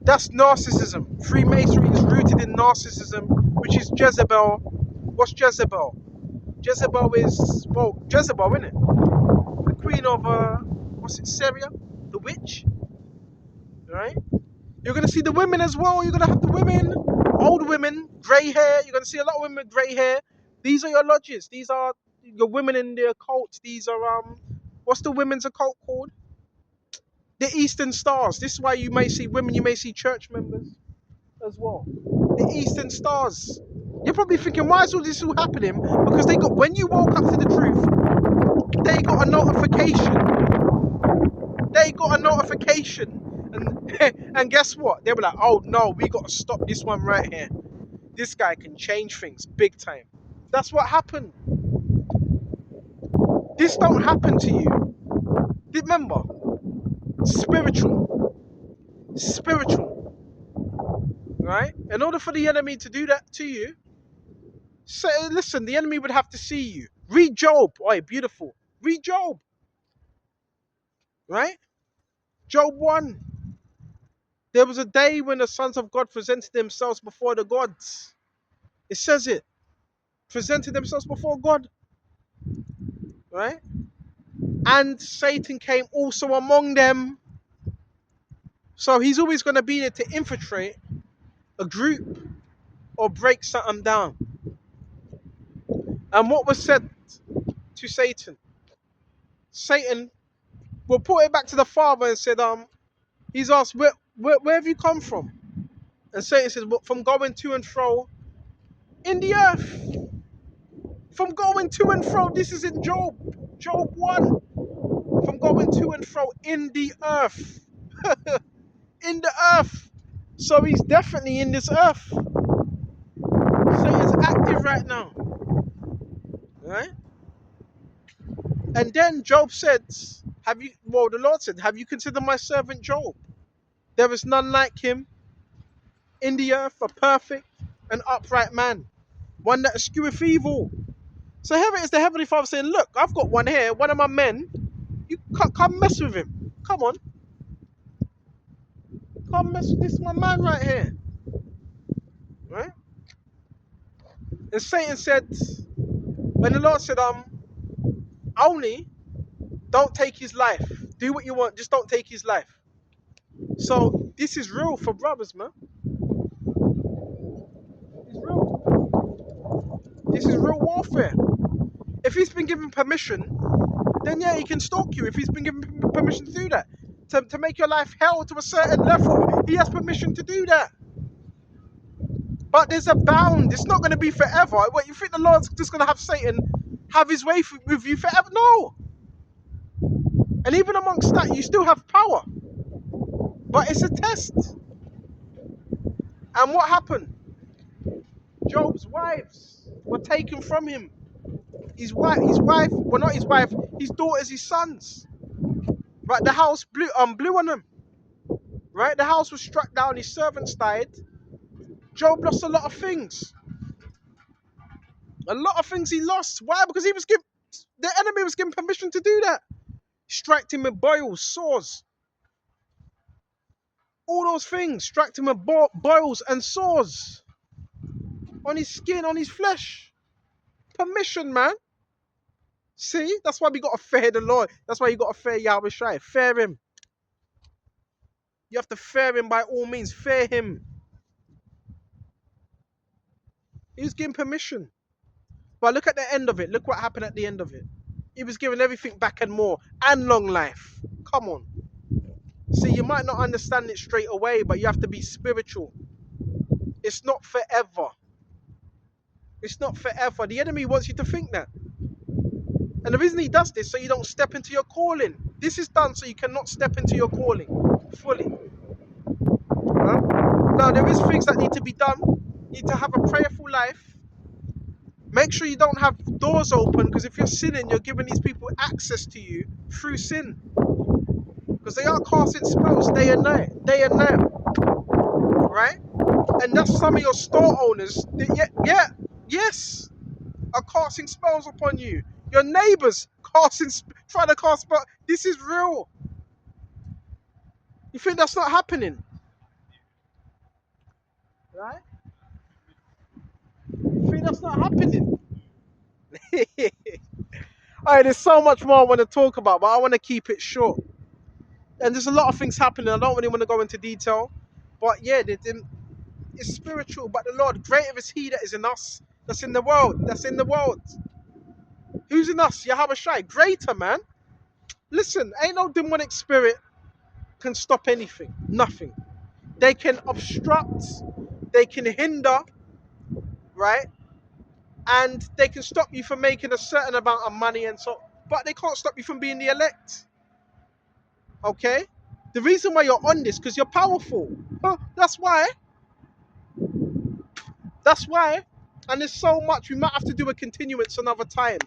That's narcissism. Freemasonry is rooted in narcissism, which is Jezebel. What's Jezebel? Jezebel is, well, Jezebel, isn't it? The queen of what's it, Syria? The witch, right? You're gonna see the women as well. You're gonna have the women, old women, grey hair. You're gonna see a lot of women with grey hair. These are your lodges. These are your women in the occult. These are what's the women's occult called? The Eastern Stars. This is why you may see women. You may see church members as well. The Eastern Stars. You're probably thinking, why is all this all happening? Because they got, when you woke up to the truth, they got a notification. They got a notification. And guess what? They were like, oh no, we got to stop this one right here. This guy can change things big time. That's what happened. This don't happen to you. Remember, spiritual. Spiritual. Right? In order for the enemy to do that to you, so listen, the enemy would have to see you. Read Job. Oh, beautiful. Read Job. Right? Job 1. There was a day when the sons of God presented themselves before the gods. It says it. Presented themselves before God. Right? And Satan came also among them. So he's always going to be there to infiltrate a group or break something down. And what was said to Satan? Satan will put it back to the Father and said, he's asked, where have you come from? And Satan says, well, from going to and fro in the earth. From going to and fro. This is in Job. Job 1. From going to and fro in the earth. In the earth. So he's definitely in this earth. Satan's active right now. Right? And then Job said, the Lord said, have you considered my servant Job? There is none like him in the earth, a perfect and upright man, one that escheweth evil. So here it is, the Heavenly Father saying, look, I've got one here, one of my men. You come mess with him. Come on. Come mess with this my man right here. Right? And Satan said, when the Lord said, only don't take his life. Do what you want, just don't take his life. So this is real for brothers, man. It's real. This is real warfare. If he's been given permission, then yeah, he can stalk you. If he's been given permission to do that, to make your life hell to a certain level, he has permission to do that. But there's a bound. It's not going to be forever. What, you think the Lord's just going to have Satan have his way with you forever? No. And even amongst that, you still have power. But it's a test. And what happened? Job's wives were taken from him. His wife, well, not his wife, his daughters, his sons. Right, the house blew on them. Right, the house was struck down, his servants died. Job lost a lot of things. A lot of things he lost. Why? Because the enemy was given permission to do that. Struck him with boils, sores. All those things. Struck him with boils and sores. On his skin, on his flesh. Permission, man. See? That's why we got to fear the Lord. That's why you got to fear Yahweh Shai. Fear him. You have to fear him by all means. Fear him. He was given permission. But look at the end of it. Look what happened at the end of it. He was given everything back and more. And long life. Come on. See, you might not understand it straight away, but you have to be spiritual. It's not forever. It's not forever. The enemy wants you to think that. And the reason he does this, so you don't step into your calling. This is done so you cannot step into your calling fully. Huh? Now, there is things that need to be done. You need to have a prayerful life. Make sure you don't have doors open, because if you're sinning, you're giving these people access to you through sin. Because they are casting spells day and night, right? And that's some of your store owners. Yes, are casting spells upon you. Your neighbors trying to cast spells. This is real. You think that's not happening, right? You think that's not happening? All right, there's so much more I want to talk about, but I want to keep it short. And there's a lot of things happening. I don't really want to go into detail, but yeah, it's spiritual. But the Lord, greater is He that is in us, that's in the world. That's in the world. Who's in us? Yahweh Shai. Greater, man. Listen, ain't no demonic spirit can stop anything. Nothing. They can obstruct, they can hinder, right? And they can stop you from making a certain amount of money and so, but they can't stop you from being the elect. Okay? The reason why you're on this, because you're powerful. Huh, that's why. That's why. And there's so much. We might have to do a continuance another time.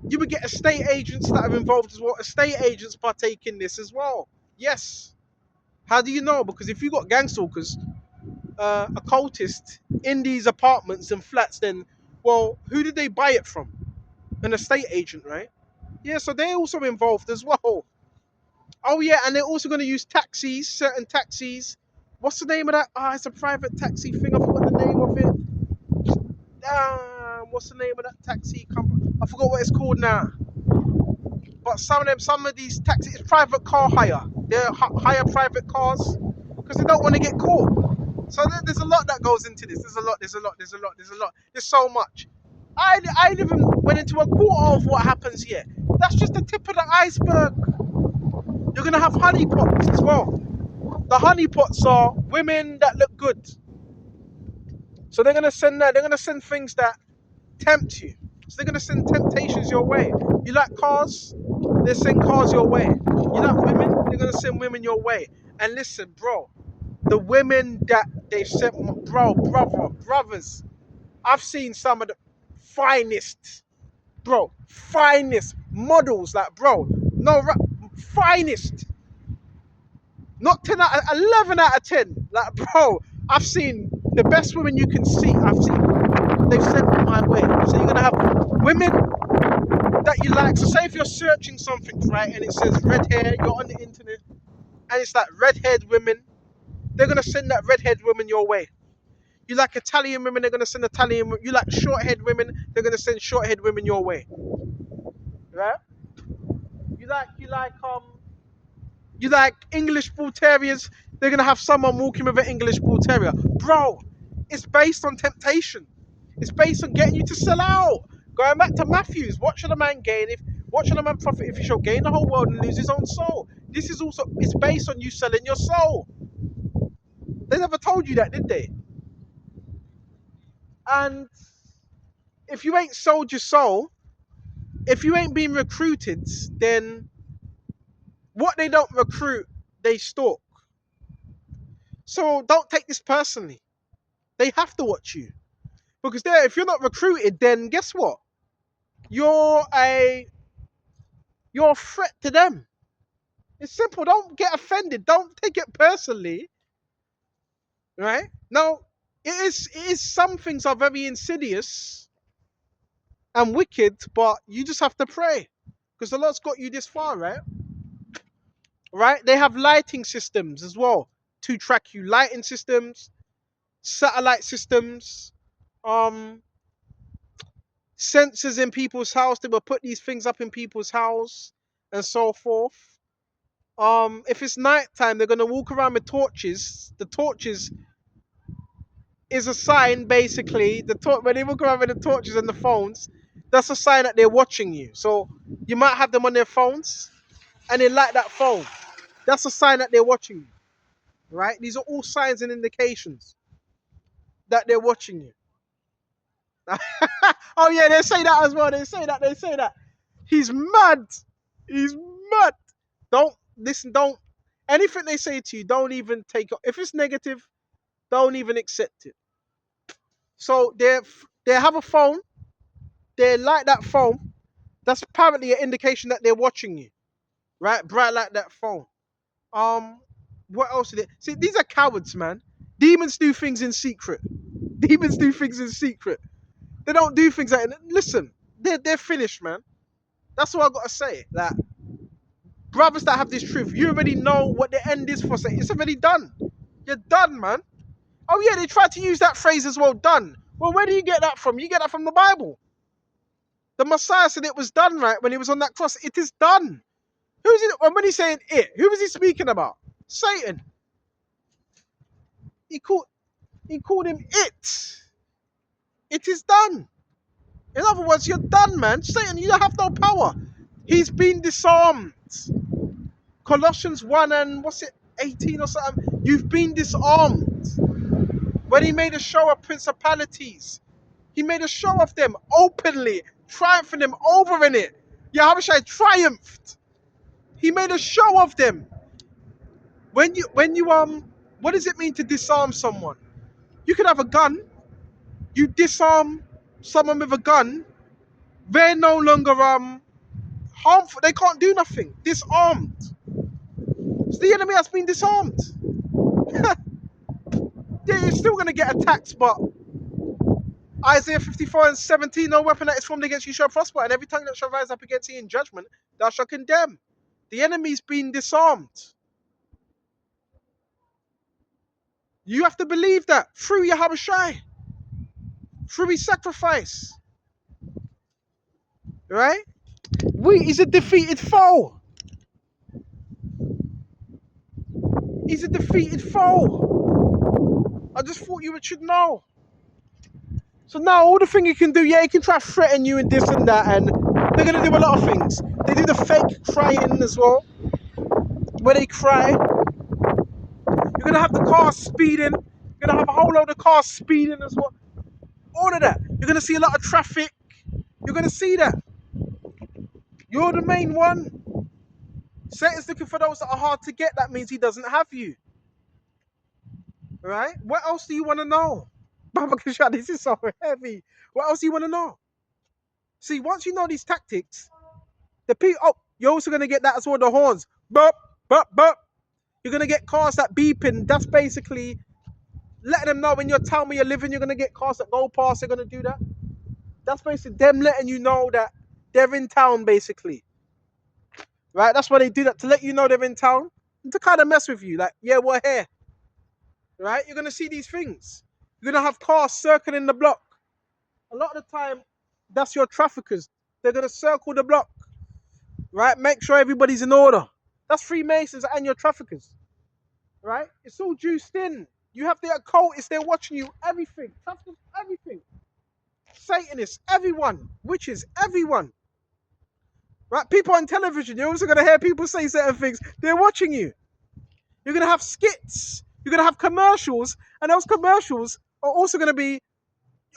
You would get estate agents that are involved as well. Estate agents partake in this as well. Yes. How do you know? Because if you got gang stalkers, occultists in these apartments and flats, then, well, who did they buy it from? An estate agent, right? Yeah, so they're also involved as well. Oh yeah, and they're also going to use taxis, certain taxis. What's the name of that? Ah, it's a private taxi thing. I forgot the name of it. What's the name of that taxi company? I forgot what it's called now. But some of these taxis, private car hire. They're hire private cars because they don't want to get caught. So there's a lot that goes into this. There's so much. I even went into a quarter of what happens here. That's just the tip of the iceberg. You're gonna have honeypots as well. The honeypots are women that look good. So they're gonna send that. They're gonna send things that tempt you. So they're gonna send temptations your way. You like cars? They send cars your way. You like women? They're gonna send women your way. And listen, bro, the women that they sent, brothers. I've seen some of the finest, bro, finest models. Like, bro, no, finest. Not 10 out of 11 out of 10. Like, bro, I've seen the best women you can see. They've sent them my way. So you're gonna have women that you like. So say if you're searching something, right, and it says red hair, you're on the internet, and it's like red-haired women, they're gonna send that red-haired woman your way. You like Italian women, they're gonna send Italian. You like short-haired women, they're gonna send short-haired women your way, right? You like you like English bull terriers, they're gonna have someone walking with an English bull terrier, bro. It's based on temptation. It's based on getting you to sell out. Going back to Matthews, what should a man gain if? What should a man profit if he shall gain the whole world and lose his own soul? This is also, it's based on you selling your soul. They never told you that, did they? And if you ain't sold your soul, if you ain't been recruited, then what they don't recruit, they stalk. So don't take this personally. They have to watch you. Because if you're not recruited, then guess what? You're a threat to them. It's simple. Don't get offended. Don't take it personally. Right? Now, it is some things are very insidious and wicked, but you just have to pray. Because the Lord's got you this far, right? Right? They have lighting systems as well to track you. Lighting systems, satellite systems, sensors in people's house. They will put these things up in people's house and so forth. If it's nighttime, they're gonna walk around with torches. The torches is a sign, basically. When they walk around with the torches and the phones, that's a sign that they're watching you. So you might have them on their phones, and they light that phone. That's a sign that they're watching you, right? These are all signs and indications that they're watching you. Oh yeah, they say that as well. They say that. He's mad. He's mad. Don't listen. Don't anything they say to you. Don't even take it. If it's negative, don't even accept it. So They have a phone. They like that phone. That's apparently an indication that they're watching you, right? Bright like that phone. What else did it? See, these are cowards, man. Demons do things in secret. Demons do things in secret. They don't do things like, listen, they're finished, man. That's what I gotta say. Like, brothers that have this truth, you already know what the end is for. It's already done. You're done, man. Oh yeah, they tried to use that phrase as well, done. Well, where do you get that from? You get that from the Bible. The Messiah said it was done, right? When he was on that cross, it is done. Who's it? And when he's saying it, who was he speaking about? Satan. He called him it. It is done. In other words, you're done, man. Satan, you have no power. He's been disarmed. Colossians 1 and what's it, 18 or something? You've been disarmed. When he made a show of principalities, he made a show of them openly, triumphing them over in it. Yahushua triumphed. He made a show of them. When you what does it mean to disarm someone? You can have a gun. You disarm someone with a gun. They're no longer harmful. They can't do nothing. Disarmed. So the enemy has been disarmed. Yeah, you're still gonna get attacked, but Isaiah 54 and 17, no weapon that is formed against you shall prosper, and every tongue that shall rise up against you in judgment, thou shalt condemn. The enemy's been disarmed. You have to believe that through Yahushua, through his sacrifice. Right? He's a defeated foe. He's a defeated foe. I just thought you should know. So now all the thing you can do, yeah, he can try to threaten you and this and that, and they're going to do a lot of things. They do the fake crying as well. Where they cry. You're going to have the cars speeding. You're going to have a whole load of cars speeding as well. All of that. You're going to see a lot of traffic. You're going to see that. You're the main one. Satan's looking for those that are hard to get. That means he doesn't have you. Right? What else do you want to know? Baba Kasha, this is so heavy. What else do you want to know? See, once you know these tactics, you're also going to get that as well, the horns. Burp, burp, burp. You're going to get cars that beeping. That's basically letting them know when you're town where you're living, you're going to get cars that go past. They're going to do that. That's basically them letting you know that they're in town, basically. Right? That's why they do that, to let you know they're in town and to kind of mess with you. Like, yeah, we're here. Right? You're going to see these things. You're going to have cars circling the block. A lot of the time, that's your traffickers. They're going to circle the block. Right? Make sure everybody's in order. That's Freemasons and your traffickers. Right? It's all juiced in. You have the occultists, they're watching you. Everything. Traffickers, everything. Satanists, everyone. Witches, everyone. Right? People on television, you're also going to hear people say certain things. They're watching you. You're going to have skits. You're going to have commercials. And those commercials are also going to be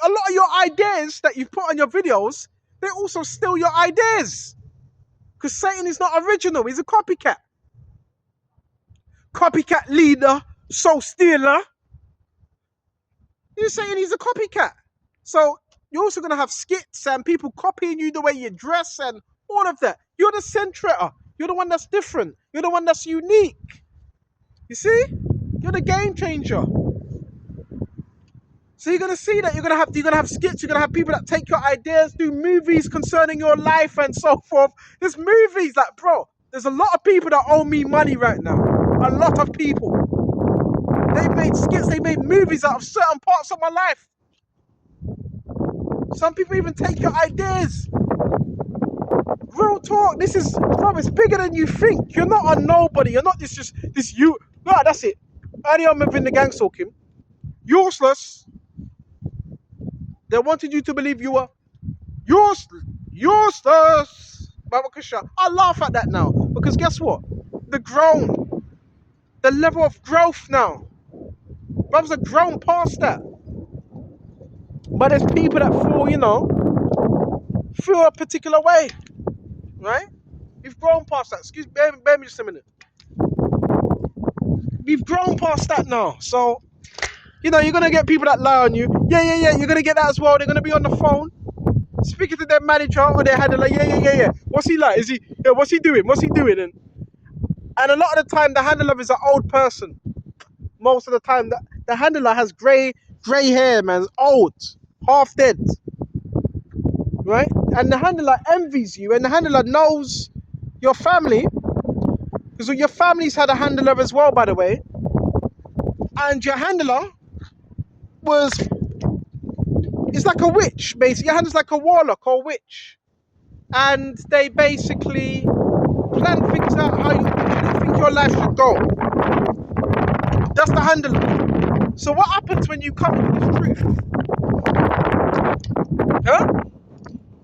a lot of your ideas that you've put on your videos. They also steal your ideas. Because Satan is not original. He's a copycat. Copycat leader, soul stealer. You're saying he's a copycat. So you're also going to have skits and people copying you the way you dress and all of that. You're the centrator. You're the one that's different. You're the one that's unique. You see? You're the game changer. So you're going to see that you're going to have skits. You're going to have people that take your ideas, do movies concerning your life and so forth. There's movies like, bro, there's a lot of people that owe me money right now. A lot of people. They've made skits. They made movies out of certain parts of my life. Some people even take your ideas. Real talk. This is, bro, it's bigger than you think. You're not a nobody. You're not this you. No, that's it. Earlier on within the gang talking. Useless. They wanted you to believe you were useless. Baba Kusha. I laugh at that now. Because guess what? The level of growth now. Brothers have grown past that. But there's people that feel a particular way. Right? We've grown past that. Excuse me, bear me just a minute. We've grown past that now. So You know, you're gonna get people that lie on you. Yeah. You're gonna get that as well. They're gonna be on the phone speaking to their manager or their handler. Like, yeah. What's he like? Is he? Yeah, what's he doing? What's he doing? And a lot of the time, the handler is an old person. Most of the time, the handler has grey hair, man. Old, half dead, right? And the handler envies you, and the handler knows your family, because your family's had a handler as well, by the way. And your handler is like a witch, basically. Your handler's like a warlock or witch, and they basically plan things out how you think your life should go. That's the handler. So what happens when you come into this truth? Huh?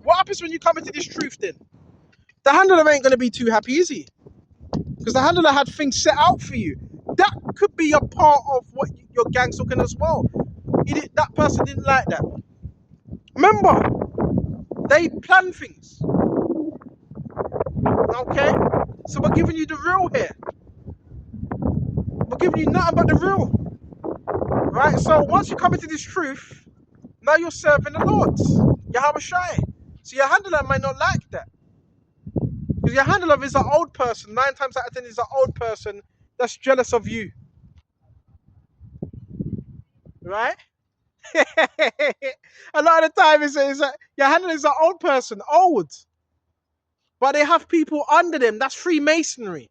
What happens when you come into this truth then? The handler ain't going to be too happy, is he? Because the handler had things set out for you. That could be a part of what your gang's looking as well. That person didn't like that. Remember, they plan things. Okay? So we're giving you the real here. We're giving you nothing but the real. Right? So once you come into this truth, now you're serving the Lord. Yahweh Shai. So your handler might not like that. Because your handler is an old person. 9 times out of 10 is an old person that's jealous of you. Right? A lot of the time is your handler is an old person. Old. But they have people under them. That's Freemasonry.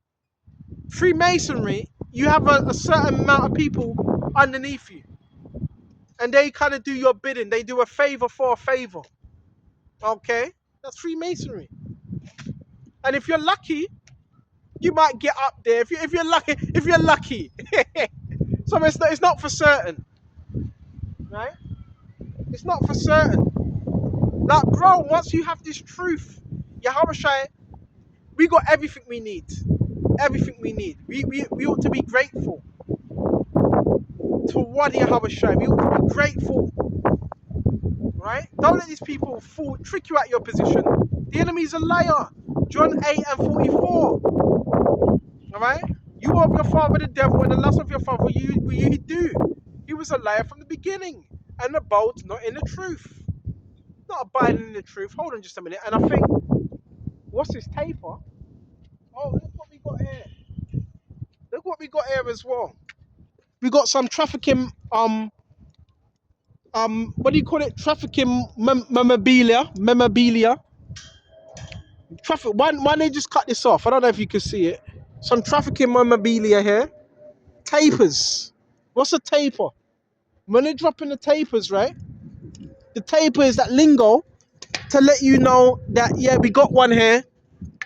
Freemasonry, you have a certain amount of people underneath you. And they kind of do your bidding. They do a favor for a favor. Okay? That's Freemasonry. And if you're lucky, you might get up there. If you're lucky. So it's not for certain. Right? It's not for certain. Like, bro, once you have this truth, Yahweh Shai, we got everything we need. Everything we need. We ought to be grateful to what Yahweh Shai. We ought to be grateful. Right? Don't let these people trick you out your position. The enemy is a liar. John 8:44. Alright? You of your father the devil, and the lust of your father you do. He was a liar from the beginning. And abode not in the truth. Not abiding in the truth. Hold on just a minute. And I think, what's this taper? Oh, look what we got here. Look what we got here as well. We got some trafficking, what do you call it? Trafficking memorabilia. Why they just cut this off? I don't know if you can see it. Some trafficking memorabilia here. Tapers. What's a taper? When they're dropping the tapers, right? The taper is that lingo to let you know that, yeah, we got one here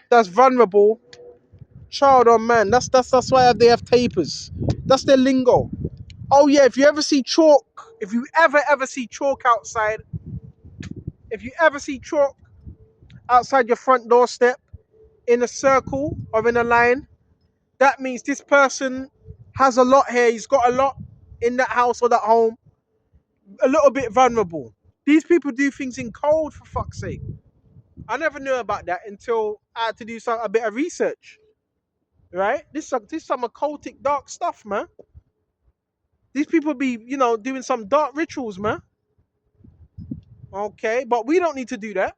that's vulnerable. Child or man. That's why they have tapers. That's their lingo. Oh yeah, if you ever see chalk, if you ever see chalk outside, if you ever see chalk outside your front doorstep in a circle or in a line, that means this person has a lot here. He's got a lot in that house or that home, a little bit vulnerable. These people do things in code, for fuck's sake. I never knew about that until I had to do a bit of research. Right? This some occultic dark stuff, man. These people be, doing some dark rituals, man. Okay, but we don't need to do that.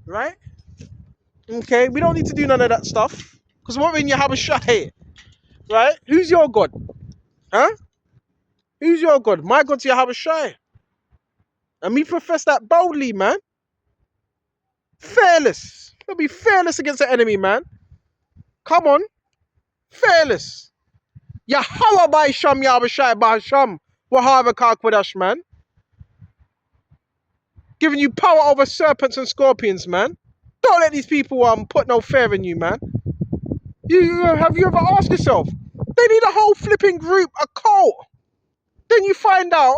Right? Okay, we don't need to do none of that stuff. Because we're in Yahweh Shai. Right? Who's your God? Huh? Who's your God? My God's Yahweh Shai. And we profess that boldly, man. Fearless. We'll be fearless against the enemy, man. Come on. Fearless. Yahweh by Sham, Yahweh Shai by Sham. Wahava Karkwadash, man. Giving you power over serpents and scorpions, man. Don't let these people put no fear in you, man. Have you ever asked yourself? They need a whole flipping group, a cult. Then you find out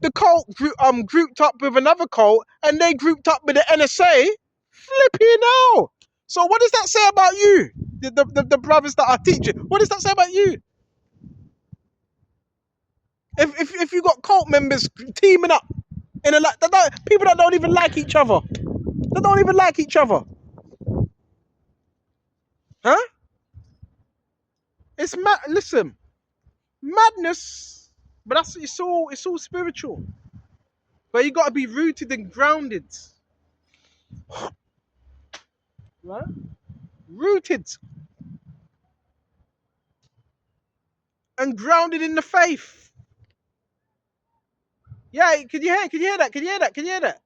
the cult grouped up with another cult, and they grouped up with the NSA. Flipping out. So what does that say about you? The brothers that are teaching. What does that say about you? If you got cult members teaming up in people that don't even like each other. They don't even like each other. Huh? It's mad. Listen, madness But that's it's all spiritual. But you got to be rooted and grounded, right? Rooted and grounded in the faith. Yeah, can you hear? Can you hear that? Can you hear that? Can you hear that?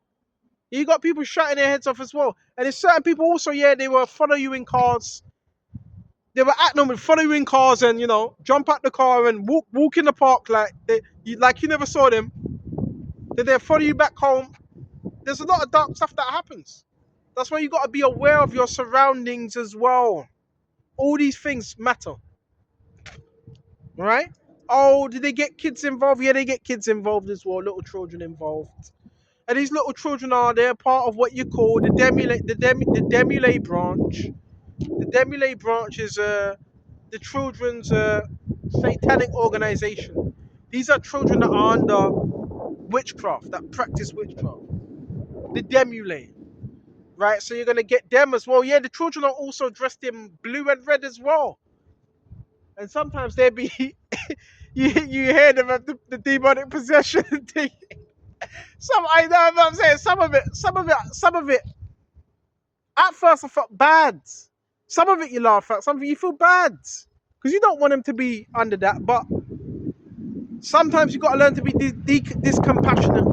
You got people shutting their heads off as well, and there's certain people also. Yeah, they will follow you in cars. They were acting with follow you in cars, and jump out the car and walk in the park like you never saw them. Then they follow you back home. There's a lot of dark stuff that happens. That's why you got to be aware of your surroundings as well. All these things matter, right? Oh, did they get kids involved? Yeah, they get kids involved as well. Little children involved, and these little children they're part of what you call the demule branch. The demule branch is the children's satanic organization. These are children that are under witchcraft, that practice witchcraft. The demule. Right, so you're gonna get them as well. Yeah, the children are also dressed in blue and red as well. And sometimes they be you hear them of the demonic possession thing. I know what I'm saying. Some of it. At first, I felt bad. Some of it you laugh at. Some of it you feel bad because you don't want them to be under that. But sometimes you got to learn to be this compassionate.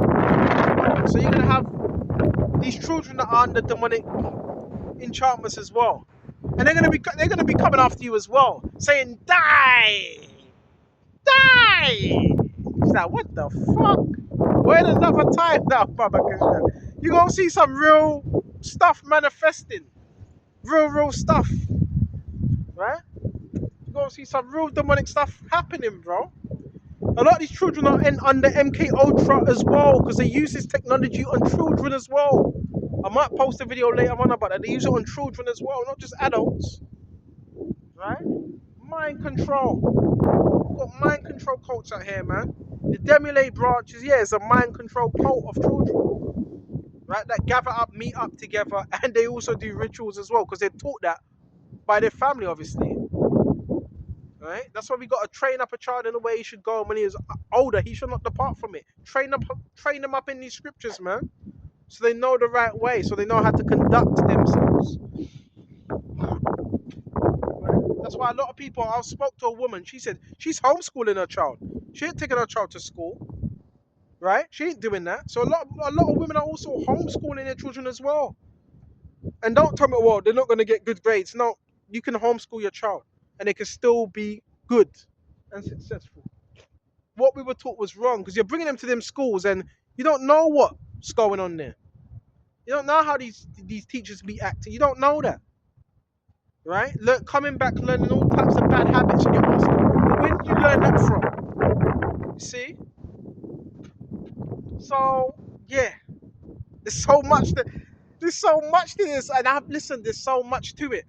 So you're gonna have these children that are under demonic enchantments as well, and they're gonna be coming after you as well, saying die, die. It's like, what the fuck? Wait another time now, Baba Krishna. You gonna see some real stuff manifesting, real stuff, right? You gonna see some real demonic stuff happening, bro. A lot of these children are under MK Ultra as well because they use this technology on children as well. I might post a video later on about that. They use it on children as well, not just adults. Right? Mind control. We've got mind control cults out here, man. The demule branches, yeah, is a mind control cult of children. Right? That gather up, meet up together, and they also do rituals as well because they're taught that by their family, obviously. Right? That's why we got to train up a child in the way he should go. When he is older, he should not depart from it. Train them up in these scriptures, man. So they know the right way, so they know how to conduct themselves. Right? That's why a lot of people, I spoke to a woman, she said she's homeschooling her child. She ain't taking her child to school, right? She ain't doing that. So a lot of women are also homeschooling their children as well. And don't tell me, well, they're not going to get good grades. No, you can homeschool your child, and they can still be good and successful. What we were taught was wrong because you're bringing them to them schools, and you don't know what's going on there. You don't know how these teachers be acting. You don't know that, right? Coming back, learning all types of bad habits, and you're asking, where did you learn that from? You see? So yeah, there's so much to this, and there's so much to it.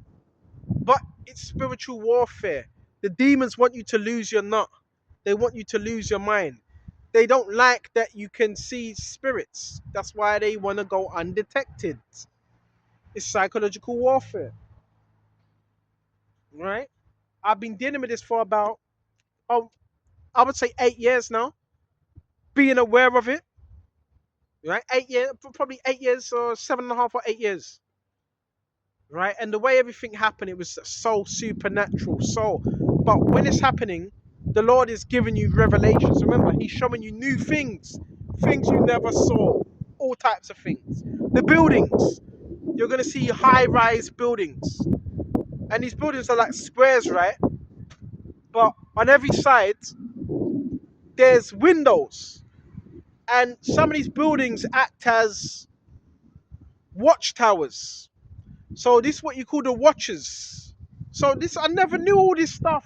But it's spiritual warfare. The demons want you to lose your nut. They want you to lose your mind. They don't like that you can see spirits. That's why they want to go undetected. It's psychological warfare. Right? I've been dealing with this for about, I would say 8 years now. Being aware of it. Right? 8 years, probably 8 years or 7.5 or 8 years. Right? And the way everything happened, it was so supernatural. But when it's happening, the Lord is giving you revelations. Remember, He's showing you new things you never saw, all types of things. The buildings, you're going to see high-rise buildings. And these buildings are like squares, right? But on every side, there's windows. And some of these buildings act as watchtowers. So this is what you call the watchers. So I never knew all this stuff.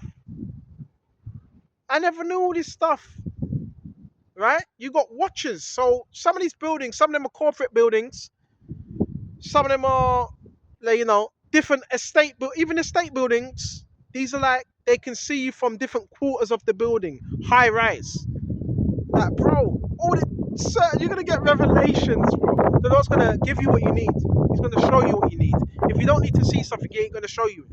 Right? You got watchers. So some of these buildings, some of them are corporate buildings. Some of them are, different even estate buildings. These are like, they can see you from different quarters of the building. High rise. Like, bro, you're going to get revelations, bro. The Lord's going to give you what you need. He's going to show you what you need. If you don't need to see something, He ain't going to show you.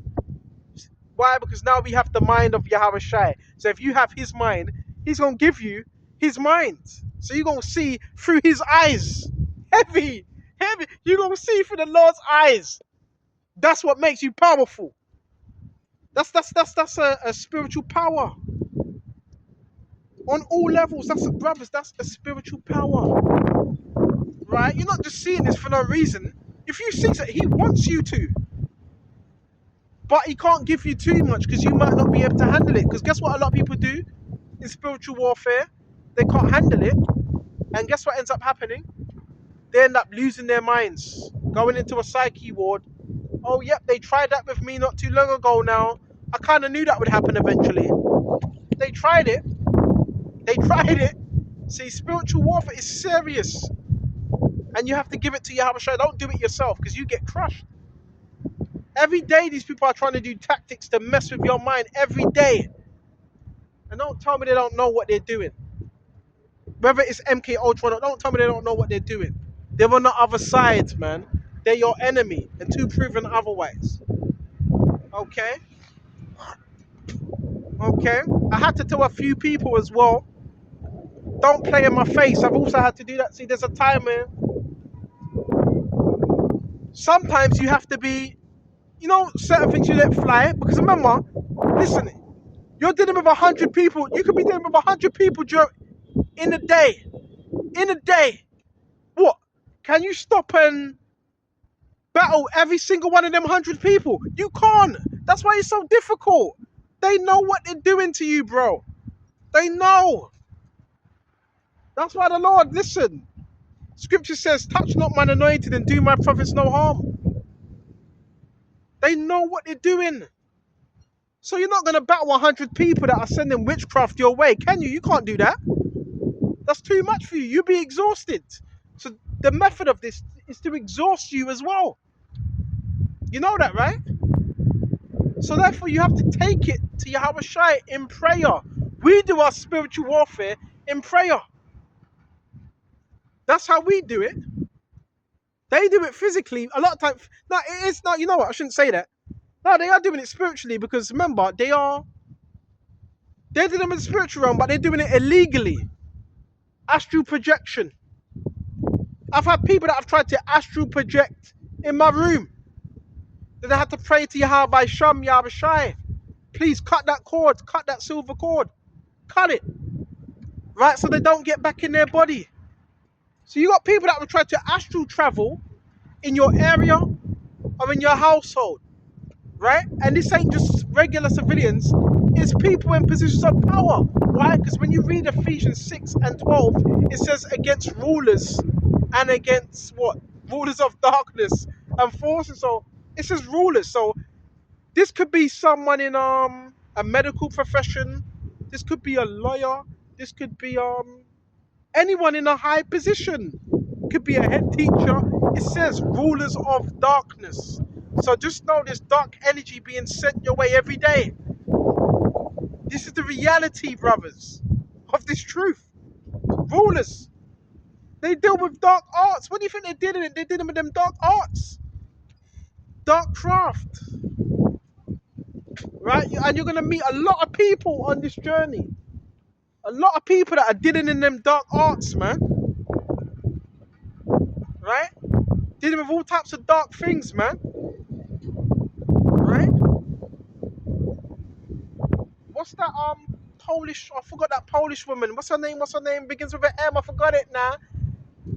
Why? Because now we have the mind of Yahweh Shai. So if you have His mind, He's going to give you his mind. So you're going to see through his eyes. Heavy. You're going to see through the Lord's eyes. That's what makes you powerful. That's a spiritual power. On all levels, brothers, that's a spiritual power. Right? You're not just seeing this for no reason. If you see it, he wants you to. But he can't give you too much because you might not be able to handle it. Because guess what a lot of people do in spiritual warfare? They can't handle it. And guess what ends up happening? They end up losing their minds. Going into a psyche ward. Oh, yep, they tried that with me not too long ago now. I kind of knew that would happen eventually. They tried it. See, spiritual warfare is serious. And you have to give it to Yahweh. Don't do it yourself because you get crushed. Every day these people are trying to do tactics to mess with your mind. Every day. And don't tell me they don't know what they're doing. Whether it's MK Ultra or not, don't tell me they don't know what they're doing. They're on the other side, man. They're your enemy until proven otherwise. Okay? Okay? I had to tell a few people as well, don't play in my face. I've also had to do that. See, there's a time where sometimes you have to be, certain things you let fly. Because remember, listen, you're dealing with 100 people. You could be dealing with 100 people in a day. In a day. What? Can you stop and battle every single one of them 100 people? You can't. That's why it's so difficult. They know what they're doing to you, bro. They know. That's why the Lord, listen. Scripture says, touch not mine anointed and do my prophets no harm. They know what they're doing. So you're not going to battle 100 people that are sending witchcraft your way, can you? You can't do that. That's too much for you. You'll be exhausted. So the method of this is to exhaust you as well. You know that, right? So therefore you have to take it to Yahweh Shai in prayer. We do our spiritual warfare in prayer. That's how we do it. They do it physically a lot of times. No, it is not. You know what? I shouldn't say that. No, they are doing it spiritually because remember, they're doing it in the spiritual realm, but they're doing it illegally. Astral projection. I've had people that have tried to astral project in my room. Then I had to pray to Yahweh by Sham Yahweh Shai. Please cut that cord, cut that silver cord. Cut it. Right, so they don't get back in their body. So you got people that will try to astral travel in your area or in your household. Right? And this ain't just regular civilians. It's people in positions of power. Why? Because when you read Ephesians 6 and 12, it says against rulers and against what? Rulers of darkness and forces. So it says rulers. So this could be someone in a medical profession. This could be a lawyer. This could be anyone in a high position. Could be a head teacher. It says rulers of darkness. So just know there's dark energy being sent your way every day. This is the reality, brothers, of this truth. Rulers. They deal with dark arts. What do you think they did in it? They did them with them dark arts. Dark craft. Right? And you're going to meet a lot of people on this journey. A lot of people that are dealing in them dark arts, man. Right? Dealing with all types of dark things, man. Right? What's that Polish? I forgot that Polish woman. What's her name? Begins with an M. I forgot it now.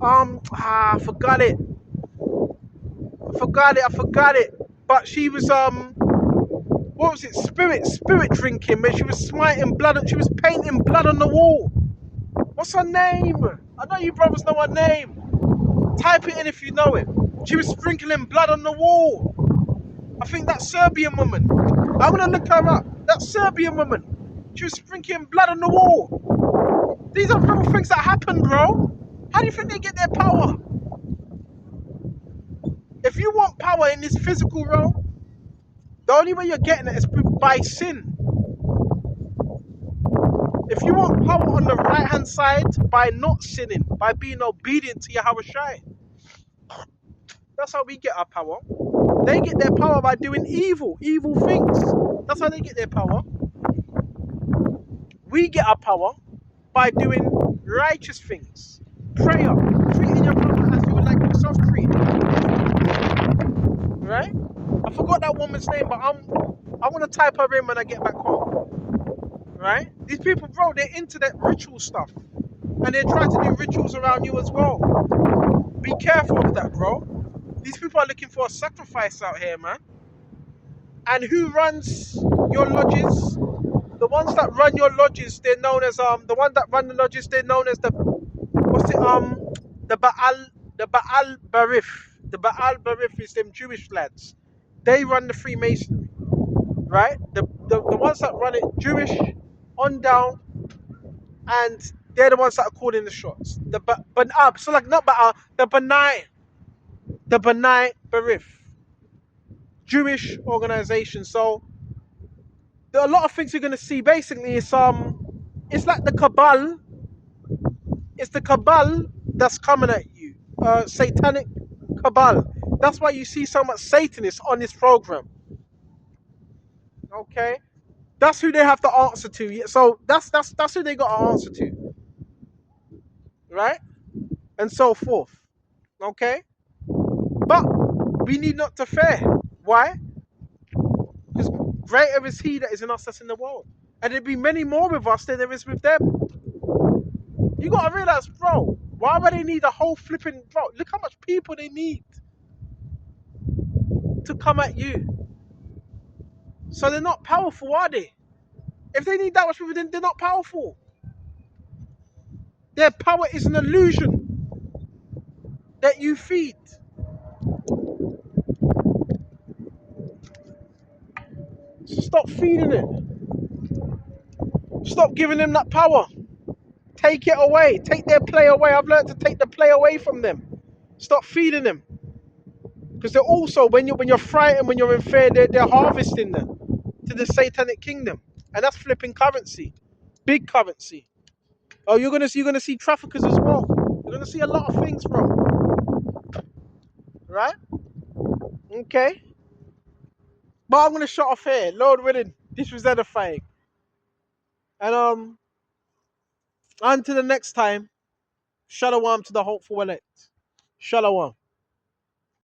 I forgot it. I forgot it. But she was what was it? Spirit drinking. Where she was smiting blood. She was painting blood on the wall. What's her name? I know you brothers know her name. Type it in if you know it. She was sprinkling blood on the wall. I think that Serbian woman. I'm gonna look her up. That Serbian woman. She was sprinkling blood on the wall. These are real things that happen, bro. How do you think they get their power? If you want power in this physical realm, the only way you're getting it is by sin. If you want power on the right hand side, by not sinning, by being obedient to Yahweh Shai. That's how we get our power. They get their power by doing evil things. That's how they get their power. We get our power by doing righteous things. Prayer, treating your brother as you would like yourself treated. Right? I forgot that woman's name, but I want to type her in when I get back home. Right? These people, bro, they're into that ritual stuff. And they're trying to do rituals around you as well. Be careful of that, bro. These people are looking for a sacrifice out here, man. And who runs your lodges? The ones that run your lodges, they're known as the ones that run the lodges, they're known as the what's it the Baal Barif. The Baal Barif is them Jewish lads. They run the Freemasonry, right? The ones that run it Jewish on down, and they're the ones that are calling the shots. So like not Baal, the Benai Barif, Jewish organization. So there are a lot of things you're gonna see. Basically, it's like the cabal. It's the cabal that's coming at you. Satanic cabal. That's why you see so much Satanists on this program. Okay, that's who they have to answer to. So that's who they got to answer to, right? And so forth. Okay, but we need not to fear. Why? Because greater is He that is in us that's in the world, and there'd be many more with us than there is with them. You gotta realize, bro. Why would they need a whole flipping bro? Look how much people they need to come at you. So they're not powerful, are they? If they need that much people, then they're not powerful. Their power is an illusion that you feed. So stop feeding it. Stop giving them that power. Take it away. Take their play away. I've learned to take the play away from them. Stop feeding them. Because they're also, when you're frightened, when you're in fear, they're harvesting them to the satanic kingdom. And that's flipping currency. Big currency. Oh, you're gonna see traffickers as well. You're gonna see a lot of things, bro. Right? Okay. But I'm gonna shut off here. Lord willing, this was edifying. And until the next time, shalom to the hopeful elect. Shalom.